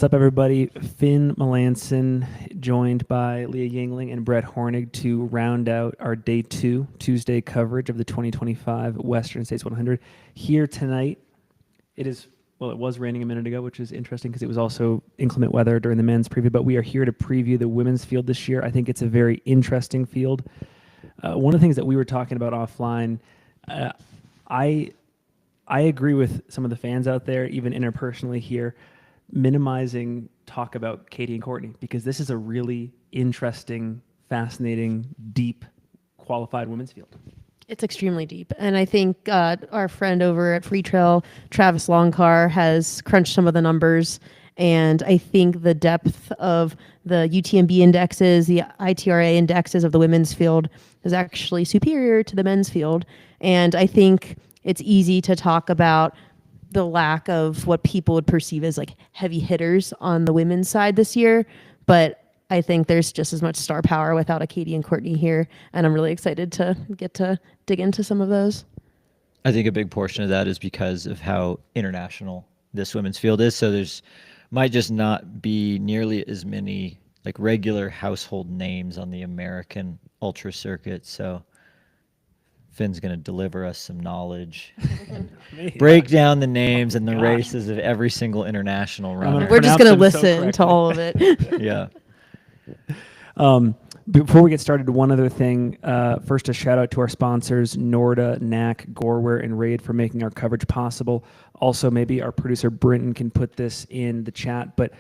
What's up, everybody? Finn Melanson, joined by Leah Yingling and Brett Hornig to round out our Day 2, Tuesday coverage of the 2025 Western States 100. Here tonight, it was raining a minute ago, which is interesting because it was also inclement weather during the men's preview, but we are here to preview the women's field this year. I think it's a very interesting field. One of the things that we were talking about offline, I agree with some of the fans out there, even interpersonally here, minimizing talk about Katie and Courtney, because this is a really interesting, fascinating, deep, qualified women's field. It's extremely deep. And I think our friend over at Free Trail, Travis Longcar, has crunched some of the numbers. And I think the depth of the UTMB indexes, the ITRA indexes of the women's field is actually superior to the men's field. And I think it's easy to talk about the lack of what people would perceive as like heavy hitters on the women's side this year. But I think there's just as much star power without a Katie and Courtney here. And I'm really excited to get to dig into some of those. I think a big portion of that is because of how international this women's field is. So there's might just not be nearly as many like regular household names on the American ultra circuit. So Finn's going to deliver us some knowledge, break down the names and the races of every single international runner. We're just going to listen to all of it. Yeah. Before we get started, one other thing. First, a shout out to our sponsors, Norda, NAC, Goreware, and Raid for making our coverage possible. Also, maybe our producer, Brinton, can put this in the chat. But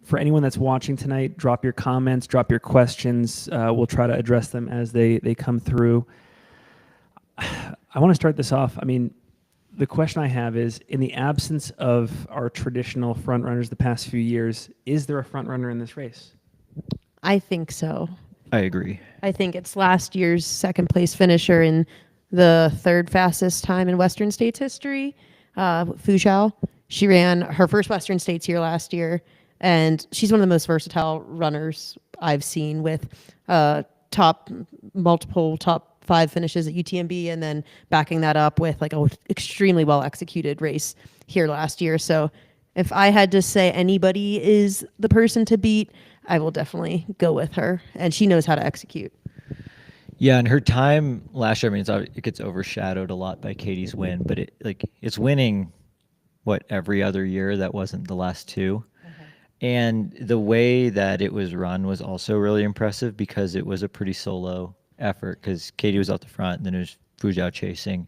for anyone that's watching tonight, drop your comments, drop your questions. We'll try to address them as they come through. I want to start this off. I mean, the question I have is, in the absence of our traditional front runners the past few years, is there a front runner in this race? I think so. I agree. I think it's last year's second place finisher in the third fastest time in Western States history, Fu Zhao. She ran her first Western States here last year, and she's one of the most versatile runners I've seen, with multiple top 5 finishes at UTMB, and then backing that up with like an extremely well executed race here last year. So if I had to say anybody is the person to beat, I will definitely go with her, and she knows how to execute. Yeah, and her time last year, I mean, it gets overshadowed a lot by Katie's win, but it's winning every other year. That wasn't the last 2. And the way that it was run was also really impressive because it was a pretty solo effort, because Katie was out the front and then it was Fu Zhao chasing.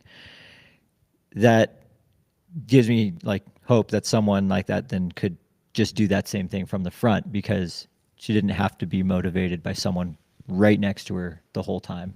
That gives me like hope that someone like that then could just do that same thing from the front, because she didn't have to be motivated by someone right next to her the whole time.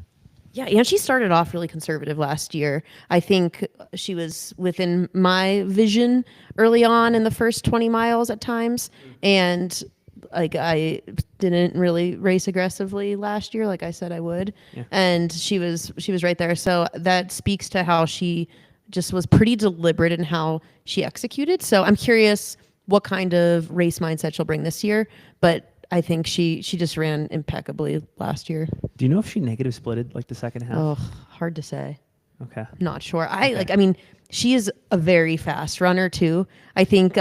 Yeah, and she started off really conservative last year. I think she was within my vision early on in the first 20 miles at times. And like, I didn't really race aggressively last year, like I said I would. Yeah. And she was right there. So that speaks to how she just was pretty deliberate in how she executed. So I'm curious what kind of race mindset she'll bring this year. But I think she just ran impeccably last year. Do you know if she negative splitted like the second half? Oh, hard to say. Okay. Not sure. I mean, she is a very fast runner too. I think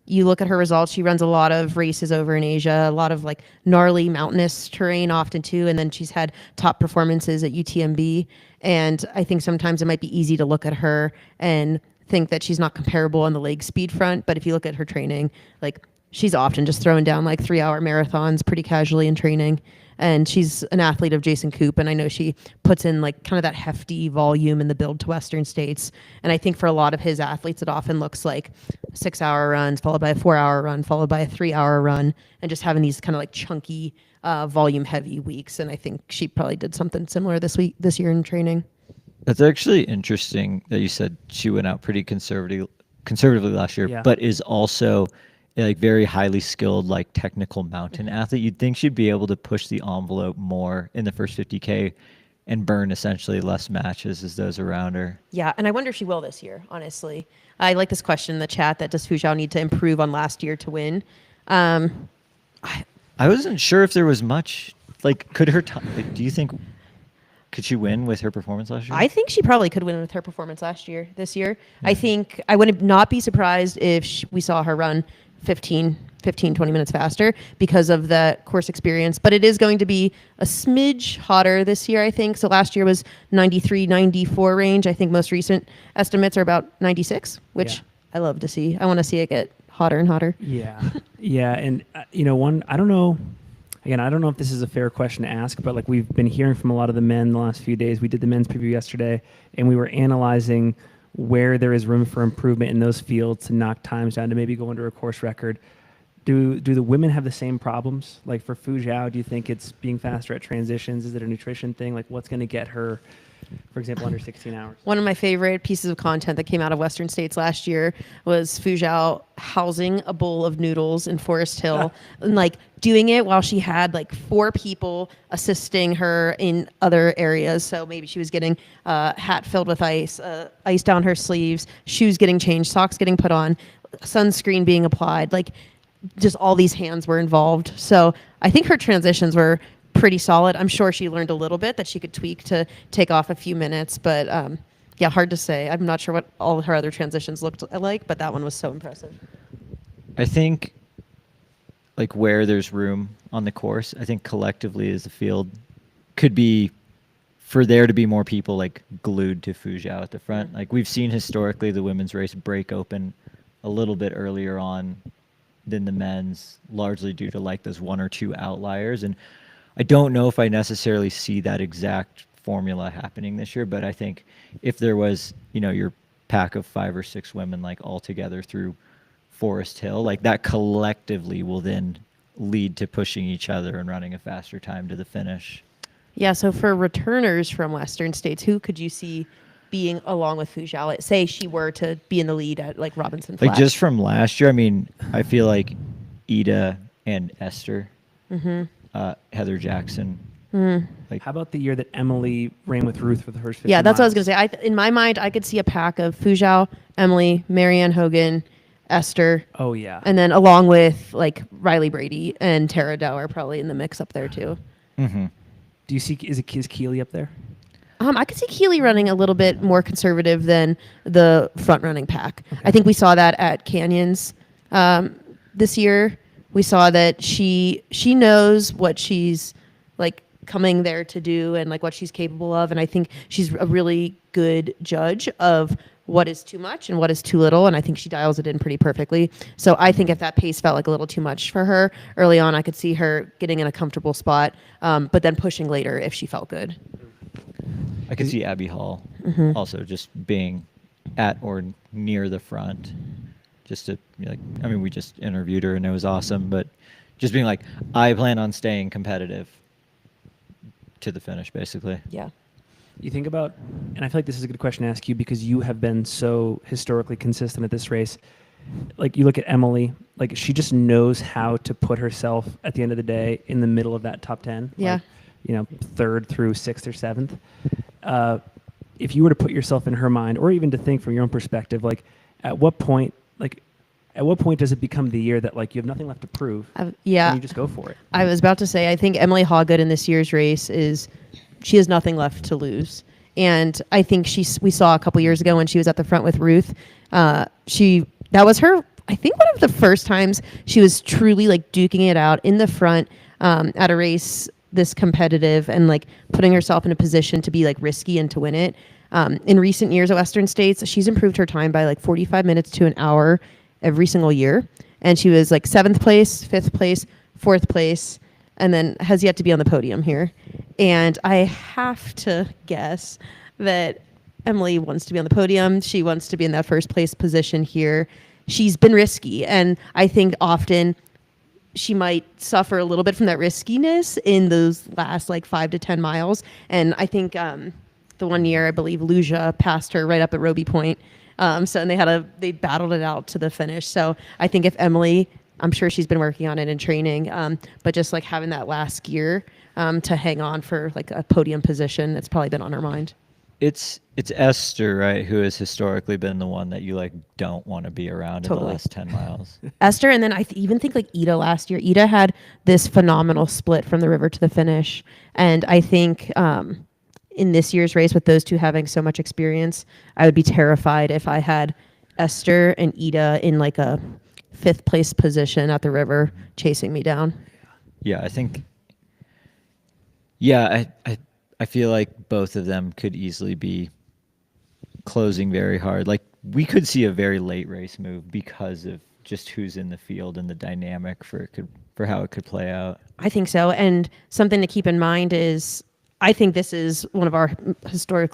you look at her results, she runs a lot of races over in Asia, a lot of like gnarly mountainous terrain often too. And then she's had top performances at UTMB. And I think sometimes it might be easy to look at her and think that she's not comparable on the leg speed front. But if you look at her training, like, she's often just throwing down like 3-hour marathons pretty casually in training. And she's an athlete of Jason Koop, and I know she puts in like kind of that hefty volume in the build to Western States. And I think for a lot of his athletes, it often looks like 6-hour runs followed by a 4-hour run followed by a 3-hour run, and just having these kind of like chunky volume heavy weeks. And I think she probably did something similar this year in training. That's actually interesting that you said she went out pretty conservatively last year, yeah. But is also like very highly skilled, like technical mountain athlete. You'd think she'd be able to push the envelope more in the first 50K and burn essentially less matches as those around her. Yeah, and I wonder if she will this year, honestly. I like this question in the chat, that does Fu Zhao need to improve on last year to win? I wasn't sure if there was much, like, could her time, like, do you think Could she win with her performance last year? I think she probably could win with her performance this year. I think I would not be surprised if we saw her run 15, 20 minutes faster because of the course experience. But it is going to be a smidge hotter this year, I think. So last year was 93, 94 range. I think most recent estimates are about 96, which I love to see. I want to see it get hotter and hotter. Yeah. Yeah. And, I don't know. Again, I don't know if this is a fair question to ask, but like we've been hearing from a lot of the men the last few days. We did the men's preview yesterday, and we were analyzing where there is room for improvement in those fields to knock times down to maybe go under a course record. Do the women have the same problems? Like for Fu Zhao, do you think it's being faster at transitions? Is it a nutrition thing? Like what's going to get her, for example, under 16 hours? One of my favorite pieces of content that came out of Western States last year was Fu Zhao housing a bowl of noodles in Forest Hill and like doing it while she had like 4 people assisting her in other areas. So maybe she was getting a hat filled with ice down her sleeves, shoes getting changed, socks getting put on, sunscreen being applied, like just all these hands were involved. So I think her transitions were pretty solid. I'm sure she learned a little bit that she could tweak to take off a few minutes, but hard to say. I'm not sure what all her other transitions looked like, but that one was so impressive. I think like where there's room on the course, I think collectively as the field could be for there to be more people like glued to Fu Zhao at the front. Like we've seen historically the women's race break open a little bit earlier on than the men's, largely due to like those 1 or 2 outliers. And I don't know if I necessarily see that exact formula happening this year, but I think if there was, your pack of 5 or 6 women like all together through Forest Hill, like that collectively will then lead to pushing each other and running a faster time to the finish. Yeah, so for returners from Western States, who could you see being along with Fu Zhao? Say she were to be in the lead at like Robinson Flat. Like just from last year, I mean, I feel like Ida and Esther, Heather Jackson. How about the year that Emily ran with Ruth for the first 50 Yeah, that's miles? what I was going to say. In my mind, I could see a pack of Fu Zhao, Emily, Marianne Hogan, Esther. Oh, yeah. And then along with like Riley Brady and Tara Dow are probably in the mix up there too. Mm-hmm. Do you see, is Keely up there? I could see Keely running a little bit more conservative than the front running pack. Okay. I think we saw that at Canyons this year. We saw that she knows what she's like coming there to do and like what she's capable of. And I think she's a really good judge of what is too much and what is too little. And I think she dials it in pretty perfectly. So I think if that pace felt like a little too much for her early on, I could see her getting in a comfortable spot, but then pushing later if she felt good. I could see Abby Hall also just being at or near the front, just to be like, I mean, we just interviewed her and it was awesome, but just being like, I plan on staying competitive to the finish, basically. Yeah. You think about, and I feel like this is a good question to ask you because you have been so historically consistent at this race. Like you look at Emily, like she just knows how to put herself at the end of the day in the middle of that top 10. Yeah. Like, 3rd through 6th or 7th. If you were to put yourself in her mind, or even to think from your own perspective, like at what point does it become the year that like you have nothing left to prove? And you just go for it. I was about to say, I think Emily Hawgood in this year's race she has nothing left to lose. And I think we saw a couple years ago when she was at the front with Ruth, that was her, I think one of the first times she was truly like duking it out in the front at a race this competitive and like putting herself in a position to be like risky and to win it. In recent years at Western States, she's improved her time by like 45 minutes to an hour every single year. And she was like 7th place, 5th place, 4th place, and then has yet to be on the podium here. And I have to guess that Emily wants to be on the podium. She wants to be in that first place position here. She's been risky. And I think often she might suffer a little bit from that riskiness in those last like 5 to 10 miles. And I think the one year, I believe Lucia passed her right up at Roby Point. And they battled it out to the finish. So I think if Emily, I'm sure she's been working on it in training, but just like having that last gear to hang on for like a podium position, it's probably been on her mind. It's Esther, right, who has historically been the one that you like don't want to be around in the last 10 miles. Esther, and then I even think like Ida last year. Ida had this phenomenal split from the river to the finish, and I think in this year's race, with those two having so much experience, I would be terrified if I had Esther and Ida in like a 5th place position at the river chasing me down. Yeah, I think. Yeah, I feel like both of them could easily be closing very hard. Like we could see a very late race move because of just who's in the field and the dynamic for how it could play out. I think so. And something to keep in mind is I think this is one of our historic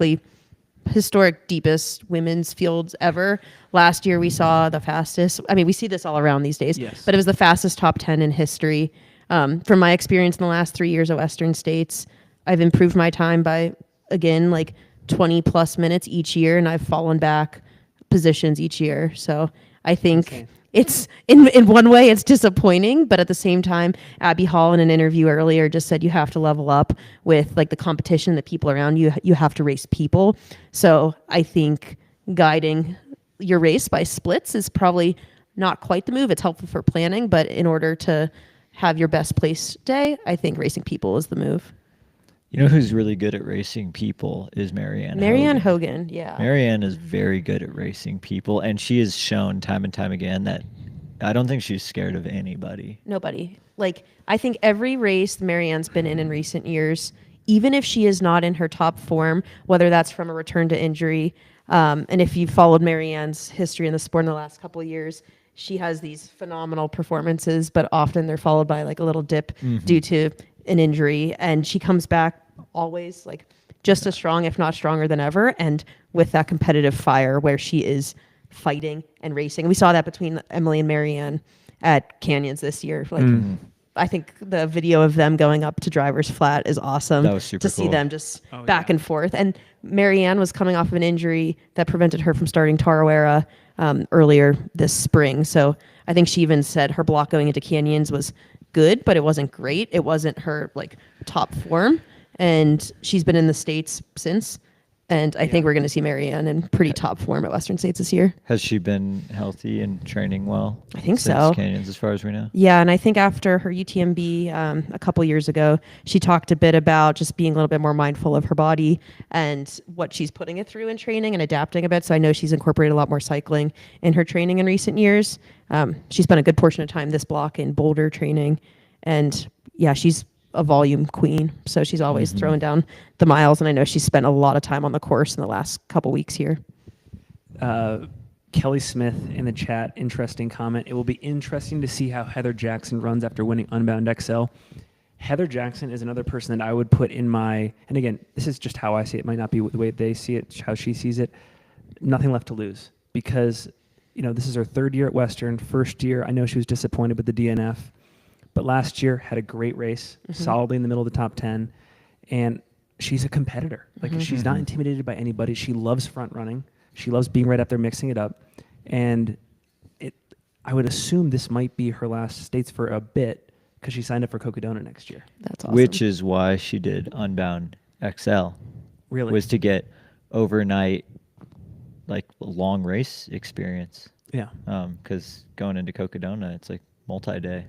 deepest women's fields ever. Last year we saw the fastest. I mean, we see this all around these days, Yes. but it was the fastest top 10 in history. From my experience in the last 3 years at Western States, I've improved my time by, again, like 20 plus minutes each year, and I've fallen back positions each year. So I think Insane. it's in one way it's disappointing, but at the same time, Abby Hall in an interview earlier just said you have to level up with like the competition, the people around you. You have to race people. So I think guiding your race by splits is probably not quite the move. It's helpful for planning, but in order to have your best place day, I think racing people is the move. You know who's really good at racing people is Marianne Hogan, yeah. Marianne is very good at racing people, and she has shown time and time again that I don't think she's scared of anybody. Nobody. Like, I think every race Marianne's been in recent years, even if she is not in her top form, whether that's from a return to injury, and if you've followed Marianne's history in the sport in the last couple of years, she has these phenomenal performances, but often they're followed by like a little dip due to an injury, and she comes back always like just as strong, if not stronger than ever, and with that competitive fire where she is fighting and racing. We saw that between Emily and Marianne at Canyons this year. Like, I think the video of them going up to driver's flat is awesome. That was super to see cool. them just back and forth. And Marianne was coming off of an injury that prevented her from starting Tarawera earlier this spring. So I think she even said her block going into Canyons was good, but it wasn't great. It wasn't her like top form. And she's been in the States since. And I think we're going to see Marianne in pretty top form at Western States this year. Has she been healthy and training well? I think since so. Canyons, as far as we know. Yeah, and I think after her UTMB a couple years ago, she talked a bit about just being a little bit more mindful of her body and what she's putting it through in training and adapting a bit. So I know she's incorporated a lot more cycling in her training in recent years. She spent a good portion of time this block in boulder training. And yeah, she's a volume queen. So she's always throwing down the miles. And I know she's spent a lot of time on the course in the last couple weeks here. Kelly Smith in the chat, interesting comment. It will be interesting to see how Heather Jackson runs after winning Unbound XL. Heather Jackson is another person that I would put in my, and again, this is just how I see it. It might not be the way they see it, how she sees it. Nothing left to lose because, you know, this is her 3rd year at Western. First year, I know she was disappointed with the DNF, but last year had a great race, solidly in the middle of the top 10. And she's a competitor. Like she's not intimidated by anybody. She loves front running. She loves being right up there, mixing it up. And I would assume this might be her last States for a bit because she signed up for Cocodona next year. That's awesome. Which is why she did Unbound XL. Really? Was to get overnight, like, long race experience. Yeah. Because going into Cocodona, it's like multi-day.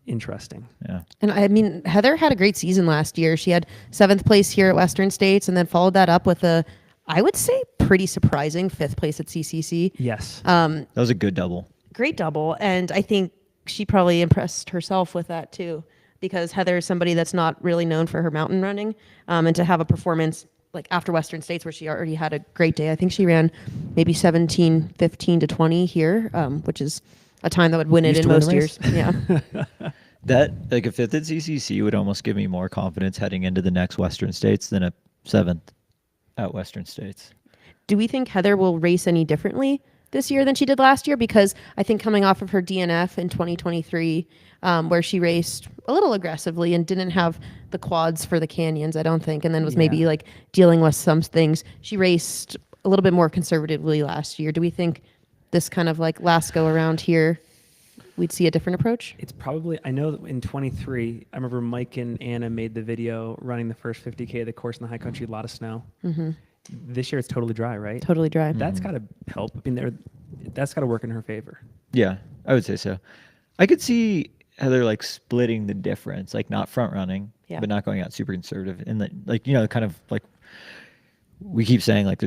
Interesting. Yeah. And I mean, Heather had a great season last year. She had 7th place here at Western States and then followed that up with I would say, pretty surprising 5th place at CCC. Yes. That was a good double. Great double. And I think she probably impressed herself with that too, because Heather is somebody that's not really known for her mountain running. And to have a performance like after Western States where she already had a great day. I think she ran maybe 17:15 to 20 here, which is a time that would win it in most years. Yeah. That, like, a 5th at CCC would almost give me more confidence heading into the next Western States than a 7th at Western States. Do we think Heather will race any differently this year than she did last year? Because I think coming off of her DNF in 2023, where she raced a little aggressively and didn't have the quads for the canyons, I don't think, and then was maybe like dealing with some things. She raced a little bit more conservatively last year. Do we think this kind of like last go around here, we'd see a different approach? It's probably, I know that in 23, I remember Mike and Anna made the video running the first 50K of the course in the high country, a lot of snow. This year it's totally dry, right? Totally dry. That's got to help. I mean, that's got to work in her favor. Yeah, I would say so. I could see Heather like splitting the difference, like not front running, Yeah. but not going out super conservative. And kind of like we keep saying, like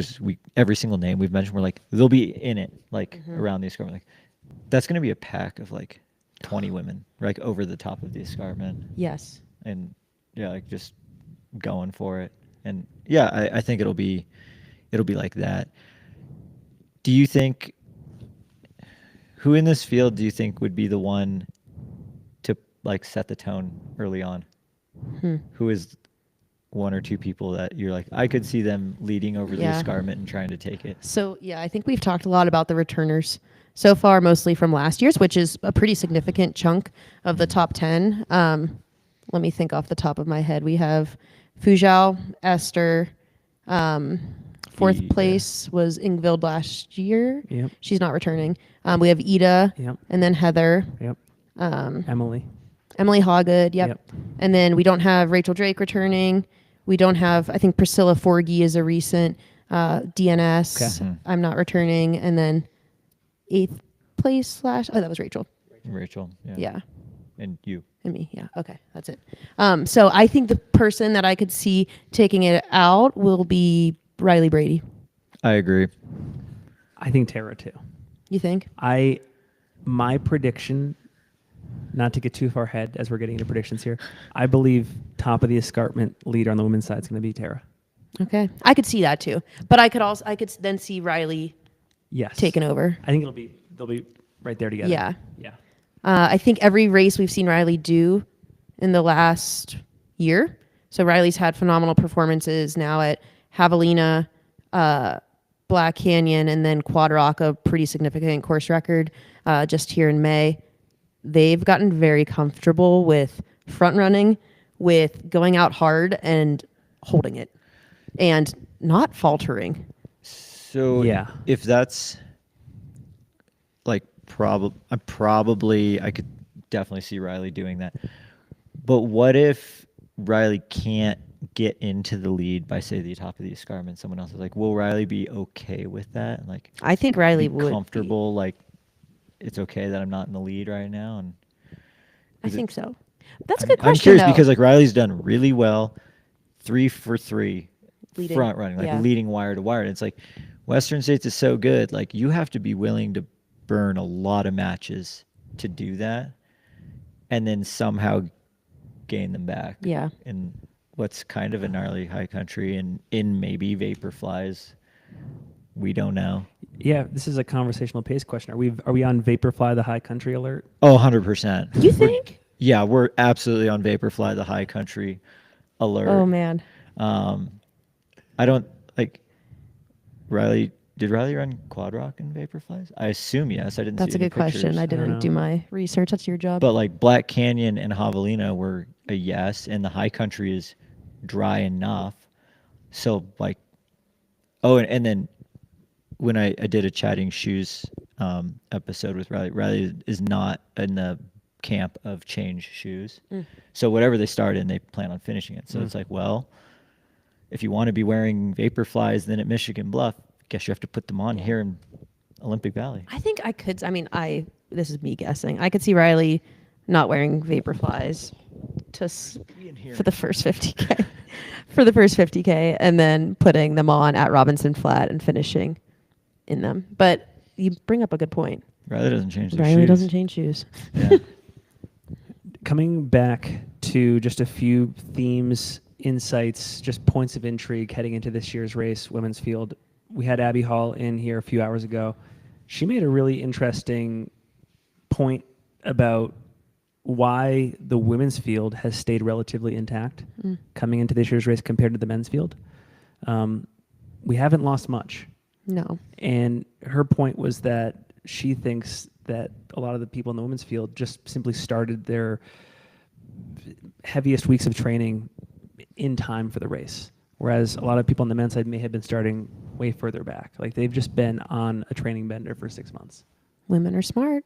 every single name we've mentioned, we're like they'll be in it, like around the escarpment. Like that's going to be a pack of like 20 women, like over the top of the escarpment. Yes. And yeah, like just going for it. And yeah, I think it'll be like that. Do you think who in this field do you think would be the one to like set the tone early on? Who is one or two people that you're like, I could see them leading over the escarpment and trying to take it? So yeah, I think we've talked a lot about the returners so far, mostly from last year's, which is a pretty significant chunk of the top 10. Let me think off the top of my head. We have Fujao, Esther. Fourth place was Ingvild last year. Yep. She's not returning. We have Ida. Yep. And then Heather. Yep. Emily Hawgood. Yep. And then we don't have Rachel Drake returning. We don't have, I think Priscilla Forgy is a recent DNS. Okay. I'm not returning. And then 8th place that was Rachel. Rachel. Yeah. Yeah. And you. And me. Yeah. Okay. That's it. So I think the person that I could see taking it out will be Riley Brady. I agree. I think Tara too. You think? My prediction, not to get too far ahead as we're getting into predictions here, I believe top of the escarpment leader on the women's side is going to be Tara. Okay. I could see that too. But I could then see Riley taking over. I think they'll be right there together. Yeah. Yeah. I think every race we've seen Riley do in the last year. So Riley's had phenomenal performances now at Javelina, Black Canyon, and then Quad Rock, a pretty significant course record just here in May. They've gotten very comfortable with front running, with going out hard and holding it and not faltering. So if that's like I could definitely see Riley doing that. But what if Riley can't get into the lead by, say, the top of the escarpment? Someone else is like, will Riley be okay with that? Like, I think Riley be would comfortable. Like, it's okay that I'm not in the lead right now. And I think so. That's a good question. I'm curious though. because like Riley's done really well, 3 for 3 Leading. front running, like leading wire to wire. And it's like Western States is so good. Like you have to be willing to burn a lot of matches to do that, and then somehow gain them back. Yeah. In what's kind of a gnarly high country, and in maybe vapor flies. We don't know. Yeah, this is a conversational pace question. Are we on Vaporfly the high country alert? Oh, 100%. You think? We're absolutely on Vaporfly the high country alert. Oh man. I don't like Riley. Did Riley run Quad Rock and Vaporflies? I assume yes. I didn't. That's see a good any pictures. question. I didn't do my research. That's your job. But like Black Canyon and Javelina were a yes, and the high country is dry enough. So like, and then when I did a chatting shoes episode with Riley, Riley is not in the camp of change shoes. So whatever they start in, they plan on finishing it. So it's like, well, if you want to be wearing Vaporflies then at Michigan Bluff, I guess you have to put them on here in Olympic Valley. I think I could. I mean, this is me guessing. I could see Riley not wearing Vaporflies for the first 50K. For the first 50K, and then putting them on at Robinson Flat and finishing in them. But you bring up a good point. Riley doesn't change their Riley shoes. doesn't change shoes. Yeah. Coming back to just a few themes, insights, just points of intrigue heading into this year's race, women's field. We had Abby Hall in here a few hours ago. She made a really interesting point about why the women's field has stayed relatively intact coming into this year's race compared to the men's field. We haven't lost much. No. And her point was that she thinks that a lot of the people in the women's field just simply started their heaviest weeks of training in time for the race, whereas a lot of people on the men's side may have been starting way further back. Like they've just been on a training bender for 6 months. Women are smart.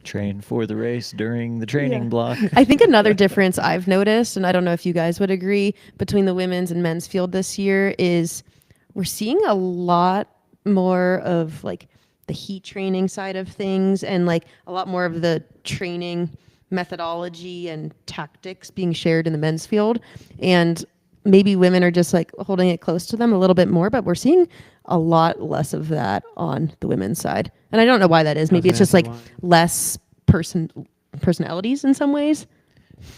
Train for the race during the training block. I think another difference I've noticed, and I don't know if you guys would agree, between the women's and men's field this year is we're seeing a lot more of like the heat training side of things and like a lot more of the training methodology and tactics being shared in the men's field. And maybe women are just like holding it close to them a little bit more, but we're seeing a lot less of that on the women's side. And I don't know why that is. Maybe it's just like less personalities in some ways.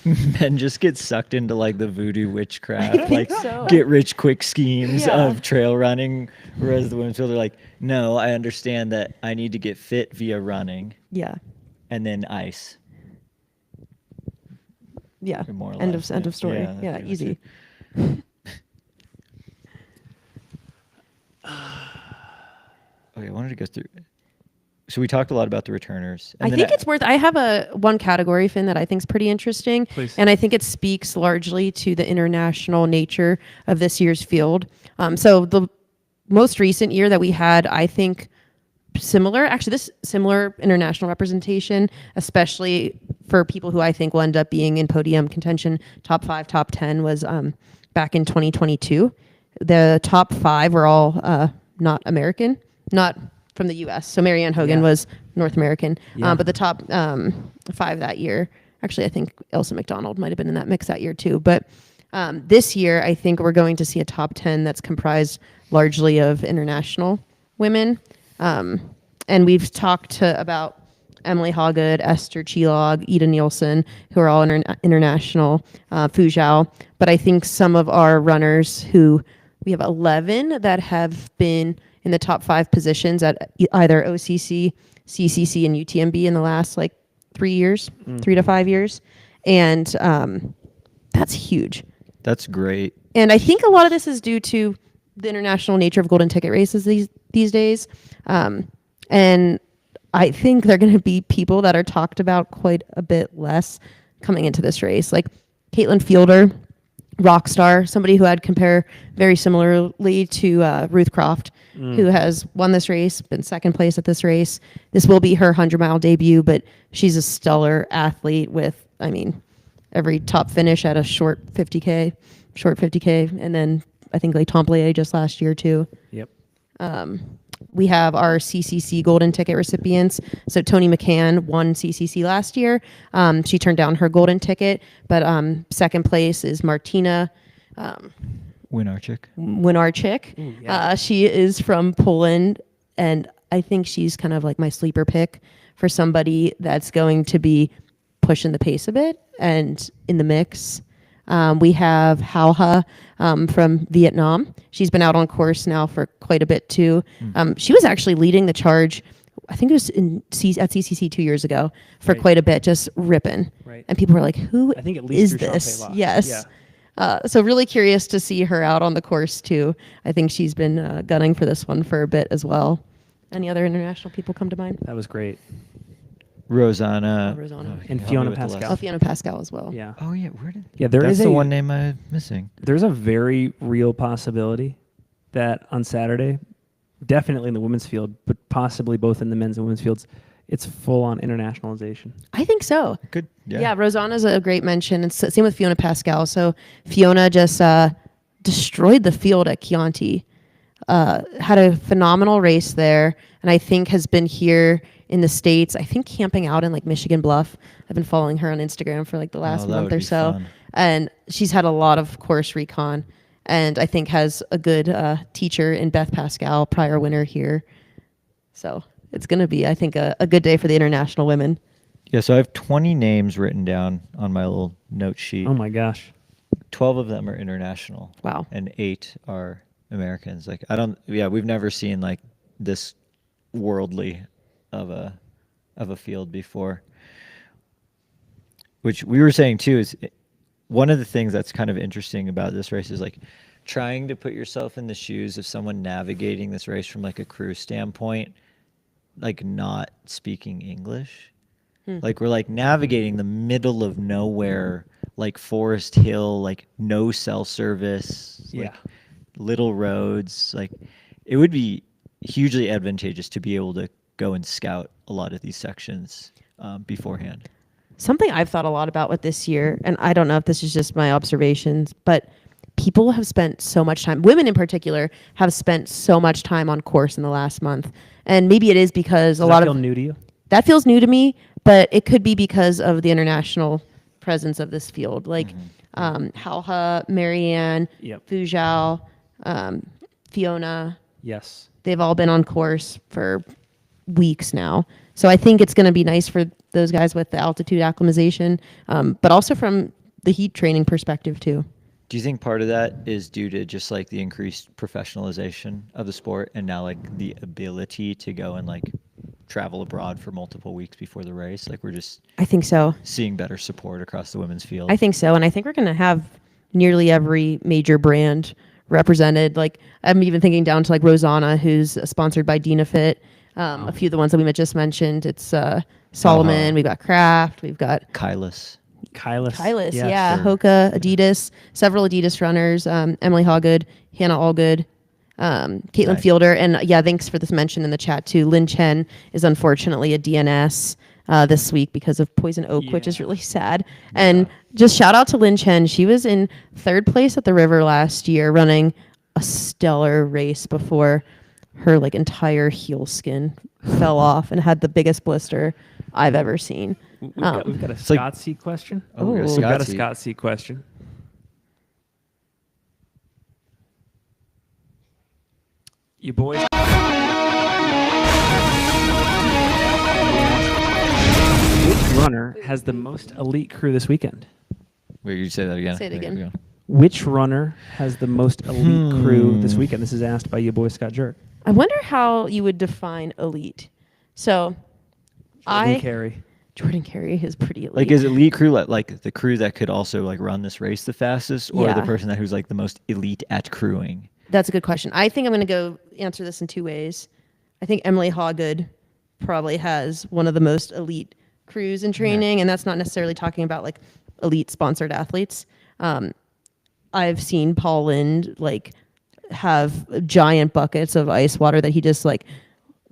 Men just get sucked into like the voodoo witchcraft, like so. get rich quick schemes Yeah. of trail running, whereas the women's field are like, no, I understand that I need to get fit via running Yeah. and then ice. Yeah. More or End less, of story. yeah, Yeah, pretty much easy. Okay, I wanted to go through. So we talked a lot about the returners. I think it's worth. I have one category, Finn, that I think is pretty interesting, Please. and I think it speaks largely to the international nature of this year's field. So the most recent year that we had, I think, similar international representation, especially for people who I think will end up being in podium contention, top 5, top 10, was back in 2022. The top 5 were all not American, not from the U.S. So Marianne Hogan was North American, but the top 5 that year, actually, I think Elsa McDonald might have been in that mix that year too. But this year, I think we're going to see a top 10 that's comprised largely of international women. And we've talked about Emily Hawgood, Esther Chilog, Ida Nielsen, who are all international, Fu Zhao. But I think some of our runners we have 11 that have been in the top 5 positions at either OCC, CCC, and UTMB in the last 3 years, 3 to 5 years. And that's huge. That's great. And I think a lot of this is due to the international nature of golden ticket races these days. And I think they're going to be people that are talked about quite a bit less coming into this race. Like Caitlin Fielder, rock star, somebody who I'd compare very similarly to Ruth Croft, who has won this race, been second place at this race. This will be her 100-mile debut, but she's a stellar athlete with, every top finish at a short 50K, and then I think Templier just last year too. Yep. We have our CCC golden ticket recipients. So Toni McCann won CCC last year. She turned down her golden ticket, but second place is Martina Winarczyk. Ooh, yeah. She is from Poland, and I think she's kind of like my sleeper pick for somebody that's going to be pushing the pace a bit and in the mix. We have Hao Ha from Vietnam. She's been out on course now for quite a bit too. She was actually leading the charge, I think it was at CCC 2 years ago, for quite a bit, just ripping. Right. And people were like, who I think at is least this? lost. Yes. Yeah. So really curious to see her out on the course too. I think she's been gunning for this one for a bit as well. Any other international people come to mind? That was great. Rosanna. And Fiona Pascal. Oh, Fiona Pascal as well. Yeah. Oh yeah, That's the one name I'm missing. There's a very real possibility that on Saturday, definitely in the women's field, but possibly both in the men's and women's fields, it's full on internationalization. I think so. Good. Yeah, Rosanna's a great mention. And same with Fiona Pascal. So Fiona just destroyed the field at Chianti. Had a phenomenal race there, and I think has been here in the States, I think camping out in Michigan Bluff. I've been following her on Instagram for the last month or so. Fun. And she's had a lot of course recon, and I think has a good teacher in Beth Pascal, prior winner here. So it's going to be, I think, a good day for the international women. Yeah, so I have 20 names written down on my little note sheet. Oh my gosh. 12 of them are international. Wow. And 8 are Americans. We've never seen this worldly of a field before. Which we were saying too is one of the things that's kind of interesting about this race is trying to put yourself in the shoes of someone navigating this race from a crew standpoint, not speaking English. We're navigating the middle of nowhere, Forest Hill, no cell service, little roads. It would be hugely advantageous to be able to go and scout a lot of these sections beforehand. Something I've thought a lot about with this year, and I don't know if this is just my observations, but people have spent so much time, women in particular, have spent so much time on course in the last month. And maybe it is because Does that feel new to you? That feels new to me, but it could be because of the international presence of this field. Like Halha, Marianne, Yep. Fu Zhao, Fiona, Yes. they've all been on course for weeks now. So I think it's going to be nice for those guys with the altitude acclimatization, but also from the heat training perspective too. Do you think part of that is due to just like the increased professionalization of the sport and now like the ability to go and like travel abroad for multiple weeks before the race? Like we're just I think so. seeing better support across the women's field. I think so. And I think we're going to have nearly every major brand represented. Like I'm even thinking down to like Rosanna, who's sponsored by Dynafit. A few of the ones that we just mentioned. It's Solomon. We've got Kraft. We've got Kylus. Kylus. Yeah, Yeah. sure. Hoka, Adidas, several Adidas runners. Emily Hawgood, Hannah Allgood, Caitlin Nice. Fielder. And yeah, thanks for this mention in the chat too. Lin Chen is unfortunately a DNS this week because of poison oak, which is Yeah. really sad. And just shout out to Lin Chen. She was in 3rd place at the river last year running a stellar race before her like entire heel skin fell off and had the biggest blister I've ever seen. We've got a like- Scott C question. Oh, we got a Ooh. We've got a Scott C. Scott C question. You boys. Which runner has the most elite crew this weekend? Wait, you say that again? Say it There you again. go. Which runner has the most elite crew this weekend? This is asked by your boy Scott Jerk. I wonder how you would define elite. So Jordan Carey is pretty elite. Like, is elite crew like the crew that could also like run this race the fastest, or the Yeah. person who's like the most elite at crewing? That's a good question. I think I'm going to go answer this in 2 ways. I think Emily Hawgood probably has one of the most elite crews in training, and that's not necessarily talking about like elite sponsored athletes. I've seen Paul Lind like have giant buckets of ice water that he just like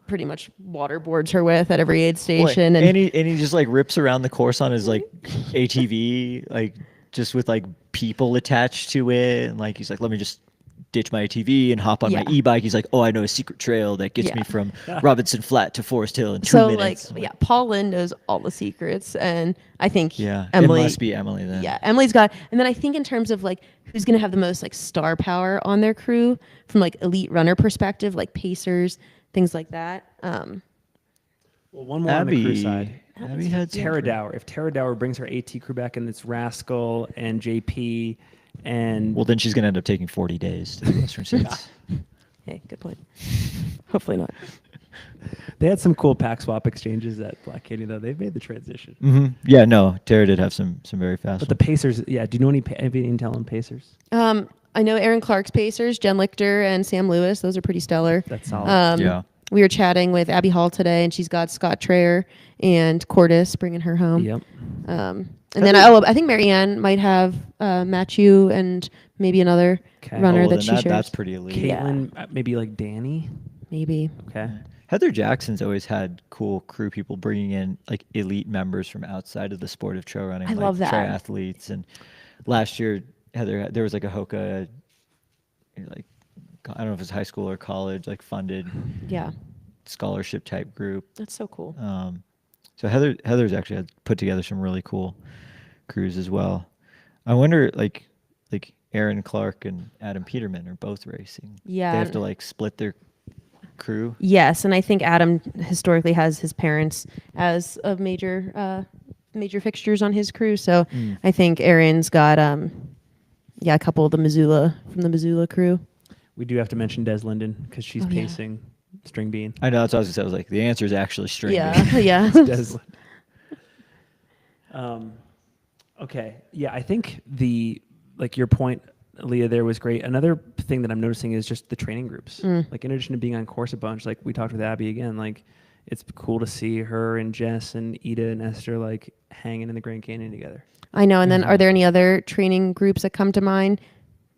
pretty much waterboards her with at every aid station. And he just like rips around the course on his like ATV, like just with like people attached to it, and like he's like, let me just ditch my ATV and hop on my Yeah. e-bike. He's like, oh, I know a secret trail that gets Yeah. me from Robinson Flat to Forest Hill in 2 so minutes. like, yeah, Paul Lind knows all the secrets, and I think Yeah, Emily it must be Emily then. Yeah, Emily's got, and then I think in terms of like who's going to have the most like star power on their crew from like elite runner perspective, like pacers, things like that. Well, one more on the crew side. Abby had some Tara crew. Dower. If Tara Dower brings her AT crew back and it's Rascal and JP and Well, then she's gonna end up taking 40 days to the Western States. Hey, good point. Hopefully not. they had some cool pack swap exchanges at Black Katie though. They've made the transition. Yeah, no, Tara did have some very fast. But the Pacers, yeah. Do you know any intel on Pacers? I know Aaron Clark's pacers, Jen Lichter and Sam Lewis. Those are pretty stellar. That's solid. Yeah. We were chatting with Abby Hall today, and she's got Scott Traer and Cordis bringing her home. Yep. And then I think Marianne might have Matthew and maybe another Okay. runner well, that then she shares. that's pretty elite. Caitlin, maybe like Danny. Maybe. Okay. Heather Jackson's always had cool crew people bringing in like elite members from outside of the sport of trail running. I like love that. triathletes. And last year, Heather, there was like a Hoka, like I don't know if it's high school or college, like funded Yeah. scholarship type group. That's so cool. So Heather's actually had put together some really cool crews as well. I wonder like Aaron Clark and Adam Peterman are both racing. Yeah. They have to like split their crew. Yes, and I think Adam historically has his parents as a major fixtures on his crew. So I think Aaron's got a couple of the Missoula crew. We do have to mention Des Linden because she's Oh, yeah. pacing String Bean. I know that's what I was gonna say. I was like, the answer is actually string. Yeah, yeah. Des Linden. Okay. Yeah, I think your point, Leah, there was great. Another thing that I'm noticing is just the training groups. Like in addition to being on course a bunch, like we talked with Abby again, like it's cool to see her and Jess and Ida and Esther like hanging in the Grand Canyon together. I know. And then are there any other training groups that come to mind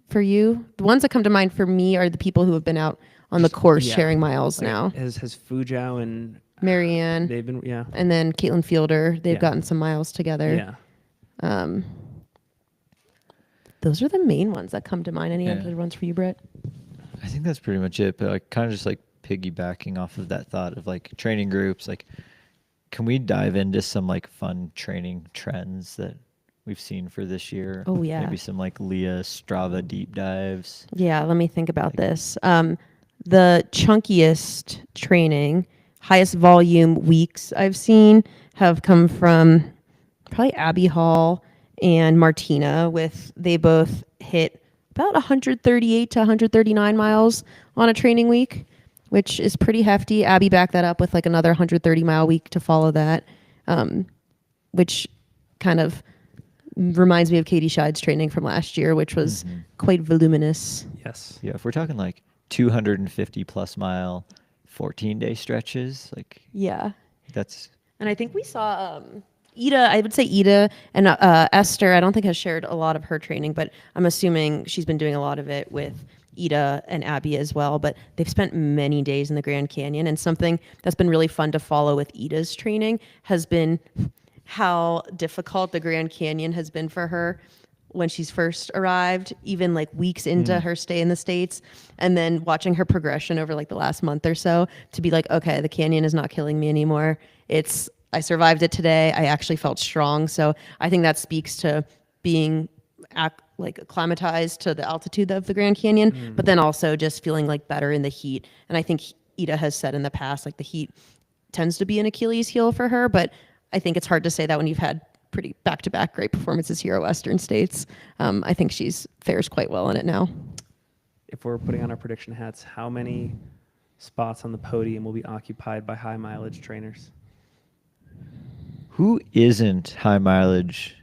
for you? The ones that come to mind for me are the people who have been out on the course Yeah. sharing miles Like, now. Has Fujao and Marianne they've been and then Caitlin Fielder, they've Yeah. gotten some miles together. yeah. Those are the main ones that come to mind. Any Yeah. other ones for you, Brett? I think that's pretty much it. But like kind of just like piggybacking off of that thought of like training groups, like can we dive into some like fun training trends that we've seen for this year? Oh, yeah. Maybe some like Leah Strava deep dives. Yeah, let me think about this. The chunkiest training, highest volume weeks I've seen have come from probably Abby Hall and Martina. They both hit about 138 to 139 miles on a training week, which is pretty hefty. Abby backed that up with like another 130-mile week to follow that, which kind of reminds me of Katie Schide's training from last year, which was quite voluminous. Yes. Yeah, if we're talking like 250 plus mile, 14-day stretches, like Yeah. that's And I think we saw Ida, I would say Ida and Esther, I don't think has shared a lot of her training, but I'm assuming she's been doing a lot of it with Ida and Abby as well. But they've spent many days in the Grand Canyon. And something that's been really fun to follow with Ida's training has been how difficult the Grand Canyon has been for her when she's first arrived, even like weeks into her stay in the States, and then watching her progression over like the last month or so to be like, okay, the canyon is not killing me anymore. I survived it today. I actually felt strong. So I think that speaks to being like acclimatized to the altitude of the Grand Canyon, but then also just feeling like better in the heat. And I think Ida has said in the past, like the heat tends to be an Achilles heel for her, but I think it's hard to say that when you've had pretty back-to-back great performances here at Western States. I think she's fares quite well in it now. If we're putting on our prediction hats, how many spots on the podium will be occupied by high mileage trainers? who isn't high mileage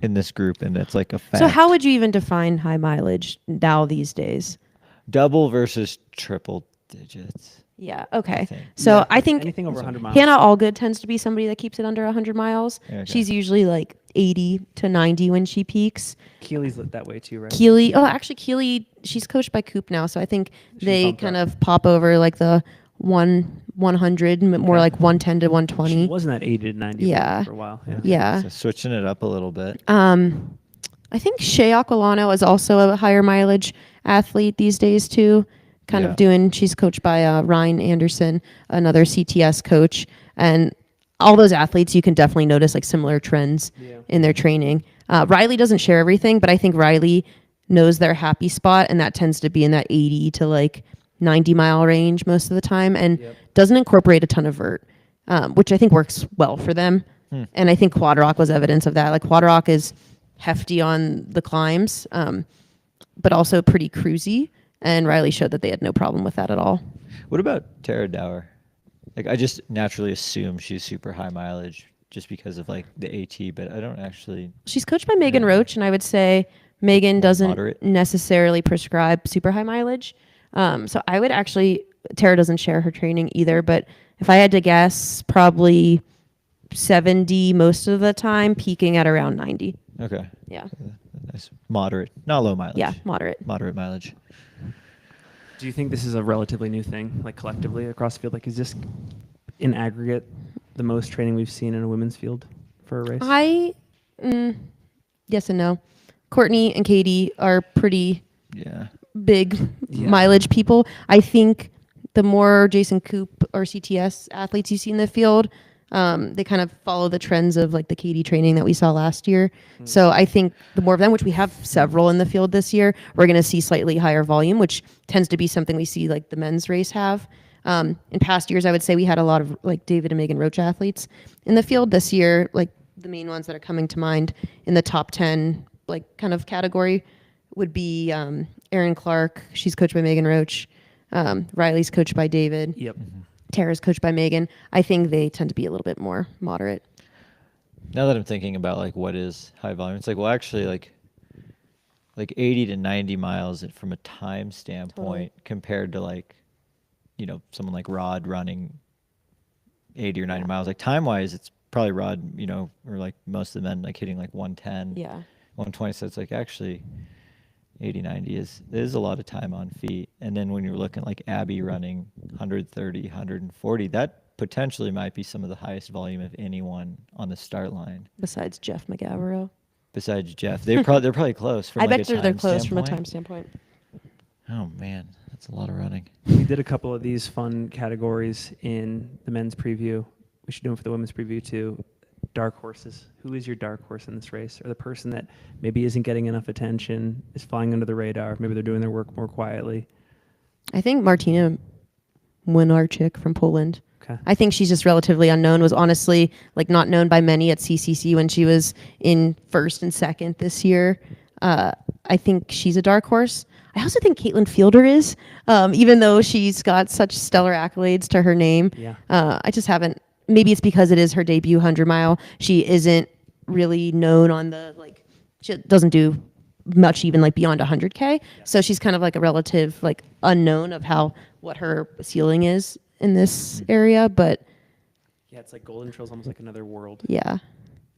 in this group, and that's like a fact. So how would you even define high mileage now these days? Double versus triple digits? Yeah. Okay. think. So Yeah, I think anything over 100 miles. Hannah Allgood tends to be somebody that keeps it under 100 miles. Okay. She's usually like 80 to 90 when she peaks. Keely's that way too, right? Keely, actually Keely, she's coached by Coop now, so I think they bumped kind up. of pop over like the 100, more Okay. like 110 to She 120. wasn't at 80 to 90 Yeah. for a while. Yeah. Yeah. So switching it up a little bit. I think Shea Aquilano is also a higher mileage athlete these days too. She's coached by Ryan Anderson, another CTS coach, and all those athletes you can definitely notice like similar trends in their training. Riley doesn't share everything, but I think Riley knows their happy spot, and that tends to be in that 80 to like 90-mile range most of the time, and doesn't incorporate a ton of vert, which I think works well for them. And I think Quad Rock was evidence of that. Like Quad Rock is hefty on the climbs, but also pretty cruisy. And Riley showed that they had no problem with that at all. What about Tara Dower? Like, I just naturally assume she's super high mileage just because of like the AT, but I don't actually. She's coached by Megan Roach, and I would say Megan doesn't Moderate. necessarily prescribe super high mileage. So I would actually, Tara doesn't share her training either, but if I had to guess, probably 70 most of the time, peaking at around 90. Okay. Yeah. Nice. Moderate. Not low mileage. Yeah, moderate. Moderate mileage. Do you think this is a relatively new thing, like collectively across the field? Like, is this in aggregate the most training we've seen in a women's field for a race? Yes and no. Courtney and Katie are pretty Yeah. big Yeah. mileage people. I think the more Jason Coop or CTS athletes you see in the field, they kind of follow the trends of like the Katie training that we saw last year. So I think the more of them, which we have several in the field this year, we're going to see slightly higher volume, which tends to be something we see like the men's race have. In past years, I would say we had a lot of like David and Megan Roach athletes in the field. This year, like the main ones that are coming to mind in the top 10 like kind of category would be Erin Clark. She's coached by Megan Roach. Riley's coached by David. Yep. Tara's coached by Megan. I think they tend to be a little bit more moderate. Now that I'm thinking about like what is high volume, it's like, well, actually like 80 to 90 miles from a time standpoint compared to like, you know, someone like Rod running 80 or 90 miles. Like time wise, it's probably Rod, you know, or like most of the men like hitting like 110, Yeah. 120. So it's like actually 80, 90 is a lot of time on feet. And then when you're looking like Abby running 130, 140, that potentially might be some of the highest volume of anyone on the start line. Besides Jeff McGavero. Besides Jeff, they're probably close. From I like bet a they're time close from a standpoint. time standpoint. Oh man, that's a lot of running. We did a couple of these fun categories in the men's preview. we should do it for the women's preview too. Dark horses. Who is your dark horse in this race? Or the person that maybe isn't getting enough attention, is flying under the radar. Maybe they're doing their work more quietly. I think Martina Młynarczyk from Poland. Okay. I think she's just relatively unknown, was honestly like not known by many at CCC when she was in first and second this year. I think she's a dark horse. I also think Caitlin Fielder is, even though she's got such stellar accolades to her name. Yeah. I just haven't, maybe it's because it is her debut 100 mile. She isn't really known on the, like, she doesn't do much even like beyond 100K. Yeah. So she's kind of like a relative like unknown of what her ceiling is in this area, but yeah, it's like Golden Trail's almost like another world. Yeah.